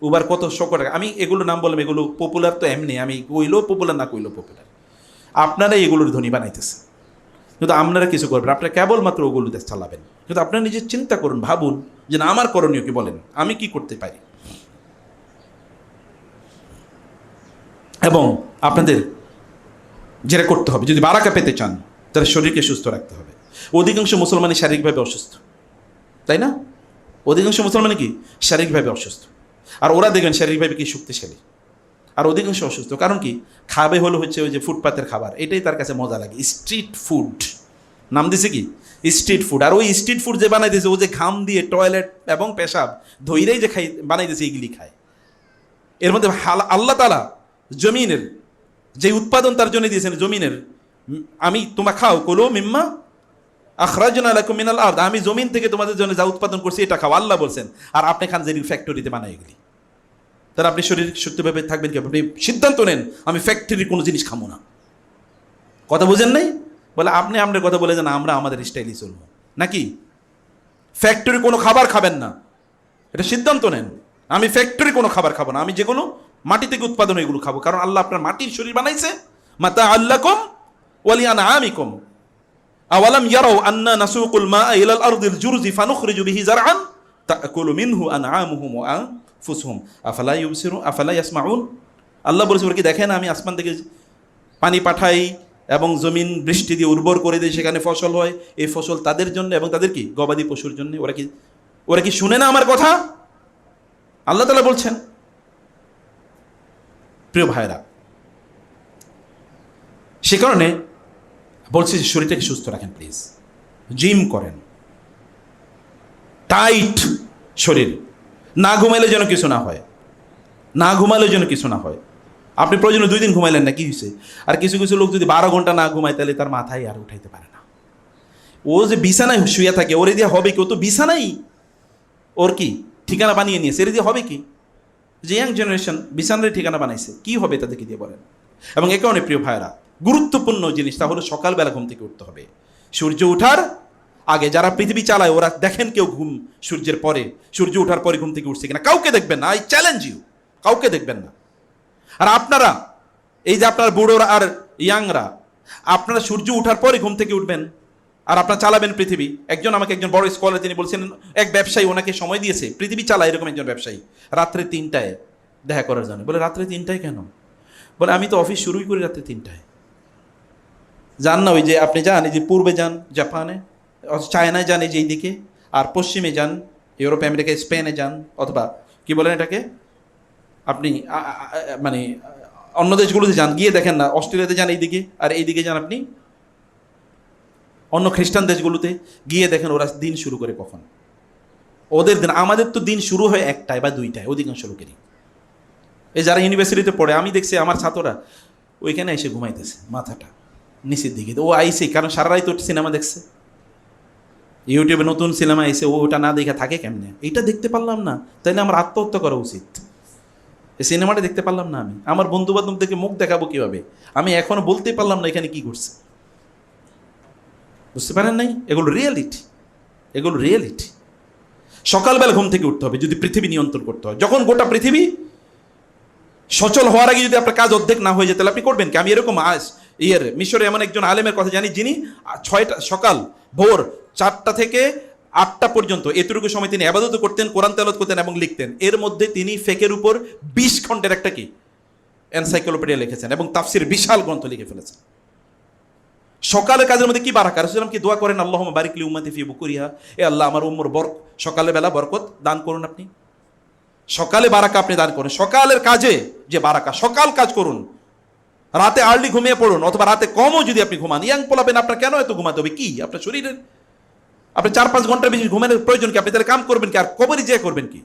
উবার কত 100 কোটি টাকা। আমি এগুলো নাম বললাম, এগুলো পপুলার তো এমনি, আমি কইলেও পপুলার, না কইলেও পপুলার। আপনারাই এগুলোর ধনী বানাইতেছে, কিন্তু আপনারা কিছু করবেন, আপনারা কেবলমাত্র ওগুলোতে চালাবেন। কিন্তু আপনারা নিজে চিন্তা করুন, ভাবুন যে না আমার করণীয় কি, বলেন আমি কি করতে পারি। এবং আপনাদের যেটা করতে হবে, যদি বারাকা পেতে চান তাহলে শরীরকে সুস্থ রাখতে হবে। অধিকাংশ মুসলমানই শারীরিকভাবে অসুস্থ, তাই না? অধিকাংশ মুসলমানই কি শারীরিকভাবে অসুস্থ, আর ওরা দেখবেন শারীরিকভাবে কি শক্তিশালী। আর অধিকাংশ অসুস্থ কারণ কি? খাবে হলো হচ্ছে ওই যে ফুটপাতের খাবার, এটাই তার কাছে মজা লাগে। স্ট্রিট ফুড নাম দিছে কি স্ট্রিট ফুড। আর ওই স্ট্রিট ফুড যে বানাইতেছে, ও যে ঘাম দিয়ে টয়লেট এবং পেশাব ধৈরেই যে বানাইতেছে, এইগুলি খায়। এর মধ্যে আল্লাহ তাআলা জমিনের যে উৎপাদন তার জন্য দিয়েছেন, জমিনের আমি তোমা খাও, কুলু মিম্মা আখরাজনা লাকুম মিনাল আরদ, আমি জমিন থেকে তোমাদের জন্য যা উৎপাদন করছি এটা খাও, আল্লাহ বলছেন। আর আপনি খান যে ফ্যাক্টরিতে বানায় এগুলি। তাহলে আপনি শরীর সুস্থভাবে থাকবেন কি? আপনি সিদ্ধান্ত নেন আমি ফ্যাক্টরির কোনো জিনিস খাবো না। কথা বুঝেন নাই? বলে আপনি আপনার কথা বলে যান, আমরা আমাদের স্টাইলই চলবো নাকি? ফ্যাক্টরি কোনো খাবার খাবেন না, এটা সিদ্ধান্ত নেন। আমি ফ্যাক্টরি কোনো খাবার খাবো না, আমি যেগুলো মাটি থেকে উৎপাদন এগুলো খাবো। কারণ আল্লাহ আপনার মাটির শরীর বানাইছে, মাতা আল্লাকুম ওয়ালিআনআমিকুম আওয়ালাম ইয়ারাউ আন্না নাসুকুল মাআ ইলাল আরদিল জুরজি ফানুখরিজু বিহি জারআন তাকুলু মিনহু আনআমুহুম ওয়া আনফুসুহুম আফালা ইউবসিরুন আফালা ইয়াসমাউন। আল্লাহ বলেছে, ওরা কি দেখে না আমি আসমান থেকে পানি পাঠাই এবং জমিন বৃষ্টি দিয়ে উর্বর করে দিই, সেখানে ফসল হয়, এই ফসল তাদের জন্য এবং তাদের কি গবাদি পশুর জন্য। ওরা কি শুনে না আমার কথা? আল্লাহ তাআলা বলছেন। প্রিয় ভাইরা, সে কারণে বলছি যে শরীরটাকে সুস্থ রাখেন প্লিজ। জিম করেন, টাইট শরীর, না ঘুমাইলে যেন কিছু না হয়, না ঘুমাইলে যেন কিছু না হয়। আপনি প্রয়োজনে 2 দিন ঘুমাইলেন না, কি হয়েছে? আর কিছু কিছু লোক যদি 12 ঘন্টা না ঘুমায়, তাহলে তার মাথায় আর উঠাইতে পারে না। ও যে বিছানায় শুয়ে থাকে, ওরে দিয়ে হবে কি? ও তো বিছানাই ওর কি ঠিকানা বানিয়ে নিয়েছে, এর দিয়ে হবে কি? যে ইয়াং জেনারেশন বিছানার ঠিকানা বানাইছে, কি হবে তাদেরকে দিয়ে বলেন? এবং এ কারণে প্রিয় ভাইরা, গুরুত্বপূর্ণ জিনিস তা হলো সকালবেলা ঘুম থেকে উঠতে হবে। সূর্য ওঠার আগে যারা পৃথিবী চালায়, ওরা দেখেন কেউ ঘুম সূর্যের পরে, সূর্য ওঠার পরে ঘুম থেকে উঠছে কিনা? কাউকে দেখবেন না। আই চ্যালেঞ্জ ইউ, কাউকে দেখবেন না। আর আপনারা এই যে আপনার বুড়োরা আর ইয়াংরা, আপনারা সূর্য ওঠার পরে ঘুম থেকে উঠবেন আর আপনারা চালাবেন পৃথিবী। আমাকে একজন বড় স্কলার তিনি বলছেন, এক ব্যবসায়ী ওনাকে সময় দিয়েছে, পৃথিবী চালায় এরকম একজন ব্যবসায়ী, রাত্রে 3টায় দেখা করার জন্য। বলে রাত্রে 3টায় কেন? বলে আমি তো অফিস শুরুই করি রাত্রে 3টায়। যান না, ওই যে আপনি যান, এই যে পূর্বে যান জাপানে, চায়নায় যান এই যে এইদিকে, আর পশ্চিমে যান ইউরোপ, আমেরিকা, স্পেনে যান, অথবা কি বলেন এটাকে আপনি মানে অন্য দেশগুলোতে যান, গিয়ে দেখেন না, অস্ট্রেলিয়াতে যান এইদিকে, আর এইদিকে যান আপনি অন্য খ্রিস্টান দেশগুলোতে, গিয়ে দেখেন ওরা দিন শুরু করে কখন। ওদের দিন, আমাদের তো দিন শুরু হয় 1টায় বা 2টায় অধিকাংশ লোকেরই। এই যারা ইউনিভার্সিটিতে পড়ে, আমি দেখছি আমার ছাত্ররা ওইখানে এসে ঘুমাইতেছে মাথাটা নিচের দিকে। ও আইসে, কারণ সারা রাত তো সিনেমা দেখছে, ইউটিউবে নতুন সিনেমা এসে, ও ওটা না দেখে থাকে কেমনে? এইটা দেখতে পারলাম না, তাইলে আমার আত্মহত্যা করা উচিত। এই সিনেমাটা দেখতে পারলাম না, আমি আমার বন্ধু বান্ধবদেরকে মুখ দেখাবো কিভাবে? আমি এখনো বলতেই পারলাম না এখানে কি করছে। বুঝতে পারেন নাই? এগুলো রিয়েলিটি, এগুলো রিয়েলিটি। সকালবেলা ঘুম থেকে উঠতে হবে যদি পৃথিবী নিয়ন্ত্রণ করতে হয়। যখন গোটা পৃথিবী সচল হওয়ার আগে যদি আপনার কাজ অর্ধেক না হয়ে যায়, তাহলে আপনি করবেন কি? আমি এরকম মিশরে এমন একজন আলেমের কথা জানি, যিনি 6টা সকাল ভোর 4টা থেকে 8টা পর্যন্ত এতটুকু সময় তিনি ইবাদত করতেন, কোরআন তেলাওয়াত করতেন এবং লিখতেন। এর মধ্যে তিনি ফিকহের উপর 20 খণ্ডের একটা কি এনসাইক্লোপিডিয়া লিখেছেন এবং তাফসির বিশাল গ্রন্থ লিখে ফেলেছেন। সকালের কাজের মধ্যে কি বারাকা? রাসূলুল্লাহ কি দোয়া করেন, আল্লাহুম্মা বারিক লি উম্মতি ফি বুকুরিহা, এ আল্লাহ আমার উম্মর সকালে বেলা বরকত দান করুন। আপনি সকালে বারাকা আপনি দান করুন, সকালের কাজে যে বারাকা, সকাল কাজ করুন। রাতে আর্লি ঘুমিয়ে পড়ুন, অথবা রাতে কমও যদি আপনি ঘুমান। ইয়াং পোলাবেন, আপনার কেন এত ঘুমাতে হবে? কি আপনার শরীরের, আপনি 4-5 ঘন্টার বেশি ঘুমের প্রয়োজন কি? আপনি তাহলে কাম করবেন কি? আর কবরে যেয়ে করবেন কি?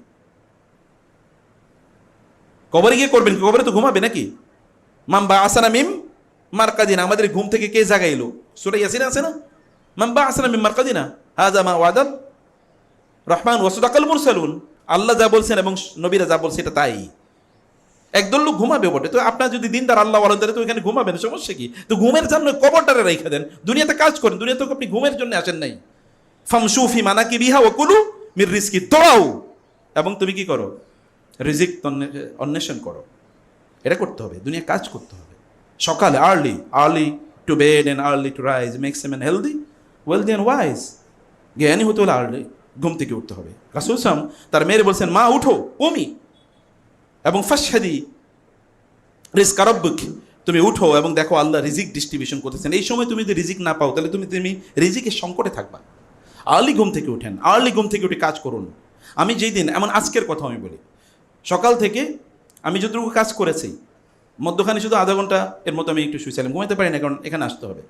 কবরে গিয়ে করবেন কি? কবরে তো ঘুমাবে নাকি? মাম্বা আসানা মিম মারকাদিনা, আমাদের ঘুম থেকে কে জাগাইলো? সূরা ইয়াসিনে আছে না, মাম্বা আসানা মিম মারকাদিনা হাযা মা ওয়াদাল রহমান ওয়া সাদাকাল মুরসালুন। আল্লাহ যা বলছেন এবং নবীরা যা বলছে এটা তাই। একদল লোক ঘুমাবে বটে, তো আপনার যদি দিনদার আল্লাহ ওয়ালা, তো এখানে ঘুমাবেন, সমস্যা কি? তো ঘুমের জন্য কবরটারে রেখে দেন, দুনিয়াতে কাজ করেন। দুনিয়াতে আপনি ঘুমের জন্য আসেন নাই। ফামশু ফি মানাকিবিহা ওয়া কুলু মির রিজকি, দৌড়াও এবং তুমি কি করো? রিজিক অন্বেষণ করো। এটা করতে হবে, দুনিয়া কাজ করতে হবে। সকালে early to bed and early to rise makes a man healthy, wealthy and wise. জ্ঞানী হতে হলে আর্লি ঘুম থেকে উঠতে হবে। রাসূল সাল্লাল্লাহু আলাইহি ওয়াসাল্লাম তার মেয়ের বলছেন, মা উঠো, কমি এবং ফাশহাদি রিজকা রাব্বিক, তুমি উঠো এবং দেখো আল্লাহ রিজিক ডিস্ট্রিবিউশন করতেছেন। এই সময় তুমি যদি রিজিক না পাও, তাহলে তুমি রিজিকের সংকটে থাকবা। আর্লি ঘুম থেকে উঠেন, আর্লি ঘুম থেকে উঠে কাজ করুন। আমি যেই দিন, এমন আজকের কথা আমি বলি, সকাল থেকে আমি যতটুকু কাজ করেছি, মধ্যখানে শুধু আধা ঘন্টা এর মতো আমি একটু শুয়েছিলাম, ঘুমাতে পারি না, কারণ এখানে আসতে হবে।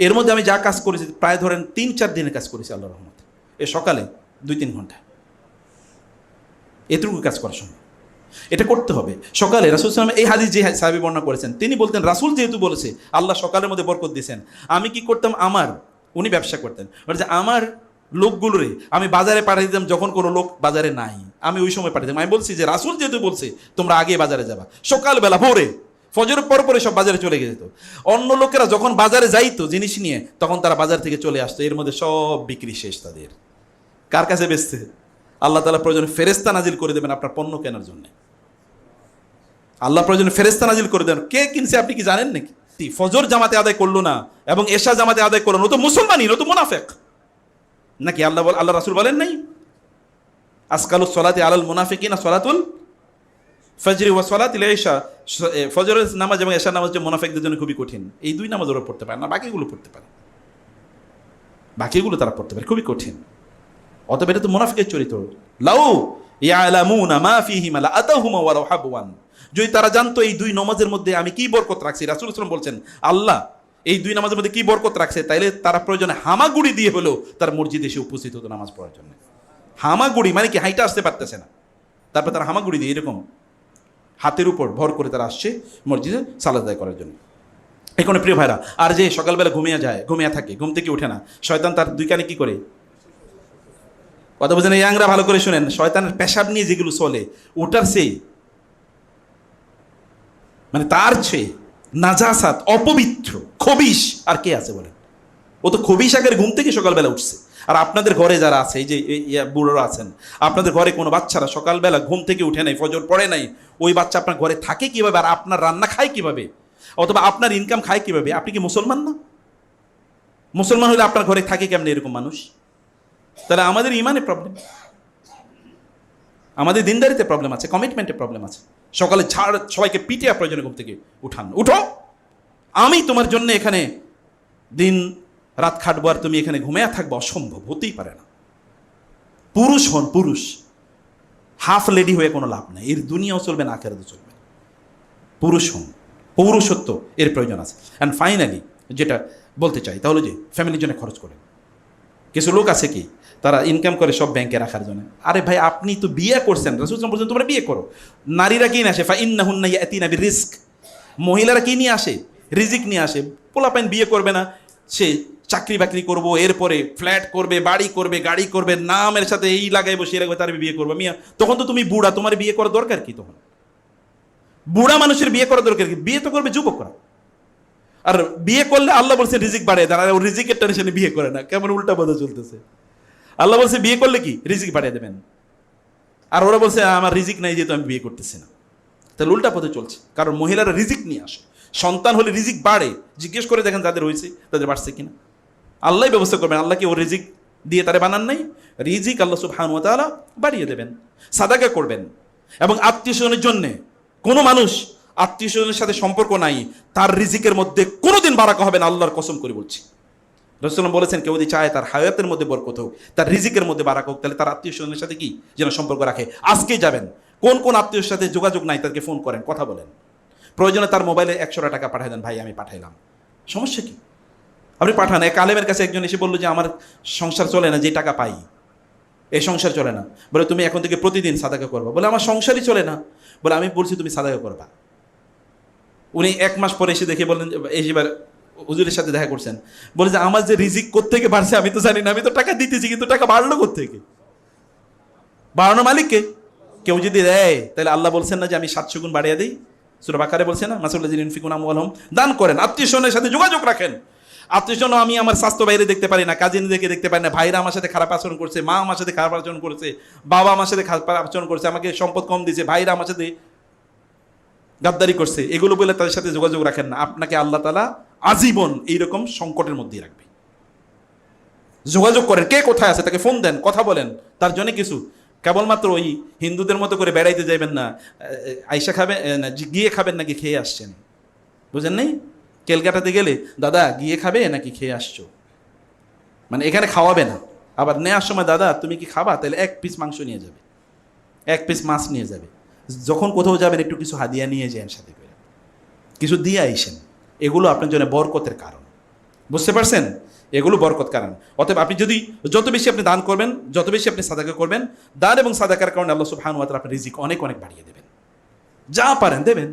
এর মধ্যে আমি যা কাজ করেছি প্রায় ধরেন 3-4 দিনের কাজ করেছি আল্লাহর রহমতে। এ সকালে 2-3 ঘন্টা এতটুকু কাজ করা সম্ভব। এটা করতে হবে সকালে। রাসূল সাল্লাল্লাহু আলাইহি ওয়াসাল্লাম এই হাদিস যে সাহাবী বর্ণনা করেছেন, তিনি বলতেন রাসূল যেহেতু বলেছে আল্লাহ সকালের মধ্যে বরকত দিয়েছেন, আমি কি করতাম, উনি ব্যবসা করতেন, বলে যে আমার লোকগুলোরে আমি বাজারে পাঠিয়ে দিতাম যখন কোনো লোক বাজারে নাই, আমি ওই সময় পাঠিয়ে দিতাম। আমি বলছি যে রাসূল যেহেতু বলছে তোমরা আগে বাজারে যাবা, সকালবেলা ভোরে ফজরের পরে সব বাজারে চলে যেত। অন্য লোকেরা যখন বাজারে যাইতো জিনিস নিয়ে, তখন তারা বাজার থেকে চলে আসতো, এর মধ্যে সব বিক্রি শেষ তাদের। কার কাছে বেচতে? আল্লাহ তাআলা প্রয়োজনে ফেরেশতা নাজিল করে দেবেন আপনার পণ্য কেনার জন্য। আল্লাহ প্রয়োজনে ফেরেশতা নাজিল করে দেন। কে কিনছে আপনি কি জানেন নাকি? ফজর জামাতে আদায় করলো না এবং এশা জামাতে আদায় করলো না, ও তো মুসলমানই, ও তো মুনাফিক নাকি? আল্লাহ রাসূল বলেন নাই আসকালুস সালাতি আলাল মুনাফিকিনা সালাতুল ফজরি ওয়া সালাতুল ইশা, ফজরের নামাজ এবং এশার নামাজ যে মুনাফিকদের জন্য খুবই কঠিন। এই দুই নামাজ ওরা পড়তে পারে না, বাকিগুলো পড়তে পারে, বাকিগুলো তারা পড়তে পারে, খুবই কঠিন। অতএব এটা তো মুনাফিকের চরিত্র। লাউ ইয়ালামুনা মা ফীহিমা লাআতাহুমা ওয়ালাউ হাবওয়ান, যদি তারা জানতো এই দুই নামাজের মধ্যে আমি কি বরকত রাখছি, রাসূল সাল্লাল্লাহু আলাইহি ওয়াসাল্লাম বলছেন আল্লাহ এই দুই নামাজের মধ্যে কি বরকত রাখছে, তাইলে তারা প্রয়োজনে হামাগুড়ি দিয়ে হলেও তার মসজিদে এসে উপস্থিত হতো নামাজ পড়ার জন্য। হামাগুড়ি মানে কি, হাইটা আসতে পারতেছে না, তারপর তারা হামাগুড়ি দিয়ে এরকম হাতের উপর ভর করে তারা আসছে মসজিদে সালাত আদায় করার জন্য। এখানে প্রিয় ভাইরা, আর যে সকালবেলা ঘুমিয়ে থাকে, ঘুম থেকে ওঠে না, শয়তান তার দুই কানে কি করে, কথা বলছেন ইয়াংরা ভালো করে শুনেন, শয়তানের পেশাব নিয়ে যেগুলো চলে ওটার সেই মানে তার চেয়ে নাজাসাত, অপবিত্র, খবিশ আর কে আছে বলেন? ও তো খবিশ আকারে ঘুম থেকে সকালবেলা উঠছে। আর আপনাদের ঘরে যারা আছে, এই যে বুড়োরা আছেন, আপনাদের ঘরে কোনো বাচ্চারা সকালবেলা ঘুম থেকে উঠে নাই, ফজর পড়ে নাই, ওই বাচ্চা আপনার ঘরে থাকে কিভাবে? আর আপনার রান্না খায় কিভাবে? অথবা আপনার ইনকাম খায় কিভাবে? আপনি কি মুসলমান না? মুসলমান হলে আপনার ঘরে থাকে কেমনে এরকম মানুষ? তাহলে আমাদের ইমানে প্রবলেম, আমাদের দিনদারিতে প্রবলেম আছে, কমিটমেন্টে প্রবলেম আছে। সকালে সবাইকে পিটিয়ে প্রয়োজনে ঘুম থেকে উঠান, উঠো, আমি তোমার জন্য এখানে দিন রাত খাটবো আর তুমি এখানে ঘুমিয়ে থাকবো, অসম্ভব, হতেই পারে না। পুরুষ হন, পুরুষ, হাফ লেডি হয়ে কোনো লাভ নেই, এর দুনিয়াও চলবে না, আখেরাতও চলবে। পুরুষ হন, পৌরুষত্ব এর প্রয়োজন আছে। অ্যান্ড ফাইনালি যেটা বলতে চাই তা হলো যে ফ্যামিলির জন্য খরচ করেন। কিছু লোক আছে কি, তারা ইনকাম করে সব ব্যাংকে রাখার জন্য। আরে ভাই, আপনি তো বিয়ে করছেন, রাসূল সাল্লাল্লাহু আলাইহি ওয়াসাল্লাম বলেছেন তোমরা বিয়ে করো। নারীরা কি নিয়ে আসে? ফাইন্নাহুন্না ইয়াতিনা বিরিজক, মহিলারা কি নিয়ে আসে? রিজিক নিয়ে আসে। পোলাপাইন বিয়ে করবে না, সে চাকরি বাকরি করবো, এরপরে ফ্ল্যাট করবে, বাড়ি করবে, গাড়ি করবে, নামের সাথে এই লাগাইবো সে লাগাইবো, তার বিয়ে করবে। মিয়া তখন তো তুমি বুড়া, তোমার বিয়ে করার দরকার কি? তখন বুড়া মানুষের বিয়ে করার দরকার কি? বিয়ে তো করবে যুবকরা। আর বিয়ে করলে আল্লাহ বলছে রিজিক বাড়িয়ে দেন, আর ও রিজিকের টেনশনে বিয়ে করে না। কেমন উল্টা বোঝা চলতেছে। আল্লাহ বলছে বিয়ে করলে কি রিজিক বাড়িয়ে দেবেন, আর ওরা বলছে আমার রিজিক নাই যেহেতু আমি বিয়ে করতেছি না। তাহলে উল্টা পথে চলছে, কারণ মহিলারা রিজিক নিয়ে আসে, সন্তান হলে রিজিক বাড়ে। জিজ্ঞেস করে দেখেন যাদের হয়েছে তাদের বাড়ছে কিনা। আল্লাহ ব্যবস্থা করবেন, আল্লাহকে ও রিজিক দিয়ে তারা বানান নাই, রিজিক আল্লাহ সুবহানাহু ওয়া তাআলা বাড়িয়ে দেবেন। সাদাকা করবেন, এবং আত্মীয় স্বজনের জন্য কোনো মানুষ আত্মীয় স্বজনের সাথে সম্পর্ক নাই, তার রিজিকের মধ্যে কোনোদিন বারাকা হবে না, আল্লাহর কসম করে বলছি। রাসূলুল্লাহ বলেছেন কেউ যদি চায় তার হায়াতের মধ্যে বরকত হোক, তার রিজিকের মধ্যে বারাকা হোক, তাহলে তার আত্মীয় স্বজনের সাথে কি যেন সম্পর্ক রাখে। আজকেই যাবেন, কোন কোন আত্মীয়র সাথে যোগাযোগ নাই তাদেরকে ফোন করেন, কথা বলেন। প্রয়োজনে তার মোবাইলে 100 টাকা পাঠিয়ে দেন, ভাই আমি পাঠাইলাম, সমস্যা কি? আপনি পাঠান। এক আলেমের কাছে একজন এসে বললো যে আমার সংসার চলে না, যে টাকা পাই এই সংসার চলে না। বলে তুমি এখন থেকে প্রতিদিন সাদাকা করবা। বলে আমার সংসারই চলে না। বলে আমি বলছি তুমি সাদাকা করবা। উনি 1 মাস পরে এসে দেখে বললেন, এবার হুজুরের সাথে দেখা করছেন, বলে যে আমার যে রিজিক কোত্থেকে বাড়ছে আমি তো জানি না, আমি তো টাকা দিতেছি, কিন্তু টাকা বাড়লো কোত্থেকে? বাড়ানো মালিককে। কেউ যদি দেয় তাহলে আল্লাহ বলছেন না যে আমি 700 গুণ বাড়িয়ে দিই? সূরা বাকারে বলছে না, মাসাল্লাযিনা ইউনফিকুনা আমওয়ালাহুম, দান করেন, আত্মীয় স্বজনের সাথে যোগাযোগ রাখেন। আত্মীয় স্বজন আমি আমার স্বাস্থ্য বাইরে দেখতে পারি না, কাজিনদেরকে দেখতে পারি না, ভাইরা আমার সাথে খারাপ আচরণ করছে, মা আমার সাথে খারাপ আচরণ করছে, বাবা আমার সাথে খারাপ আচরণ করছে, আমাকে সম্পদ কম দিয়েছে, ভাইরা আমার সাথে গাদ্দারি করছে, এগুলো বলে তাদের সাথে যোগাযোগ রাখেন না। আপনাকে আল্লাহ তাআলা আজীবন এইরকম সংকটের মধ্যেই রাখবে। যোগাযোগ করেন, কে কোথায় আছে তাকে ফোন দেন, কথা বলেন, তার জন্য কিছু। কেবলমাত্র ওই হিন্দুদের মতো করে বেড়াইতে যাইবেন না, আইসা খাবেন না, গিয়ে খাবেন নাকি খেয়ে আসছেন, বুঝেন নাই? ক্যালকাটাতে গেলে দাদা গিয়ে খাবে নাকি খেয়ে আসছো, মানে এখানে খাওয়াবে না। আবার নেওয়ার সময় দাদা তুমি কি খাবা, তাহলে 1 পিস মাংস নিয়ে যাবে, 1 পিস মাছ নিয়ে যাবে। যখন কোথাও যাবেন একটু কিছু হাদিয়া নিয়ে যান, সাথে করে কিছু দিয়ে আইসেন, এগুলো আপনার জন্য বরকতের কারণ। বুঝতে পারছেন? এগুলো বরকত কারণ। অতএব আপনি যদি যত বেশি আপনি দান করবেন, যত বেশি আপনি সাদাকা করবেন, দান এবং সাদাকার কারণে আল্লাহ সুবহানাহু ওয়া তাআলা আপনার রিজিক অনেক অনেক বাড়িয়ে দেবেন। যা পারেন দেবেন,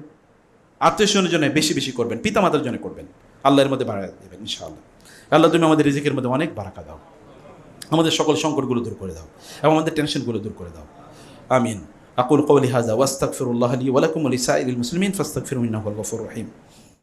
আত্মীয়স্বজনের জন্য বেশি বেশি করবেন, পিতামাতার জন্য করবেন, আল্লাহর মধ্যে বাড়ায় দেবেন ইনশাআল্লাহ। আল্লাহ তুমি আমাদের রিজিকের মধ্যে অনেক বারাকা দাও, আমাদের সকল সংকটগুলো দূর করে দাও এবং আমাদের টেনশনগুলো দূর করে দাও। আমিন। আকুল কওলি হাযা ওয়াস্তাগফিরুল্লাহ লি ওয়া লাকুম ওয়া লিসাইরিল মুসলিমিন ফাস্তাগফিরুহু ইন্নাহু হুয়াল গফুরুর রহিম।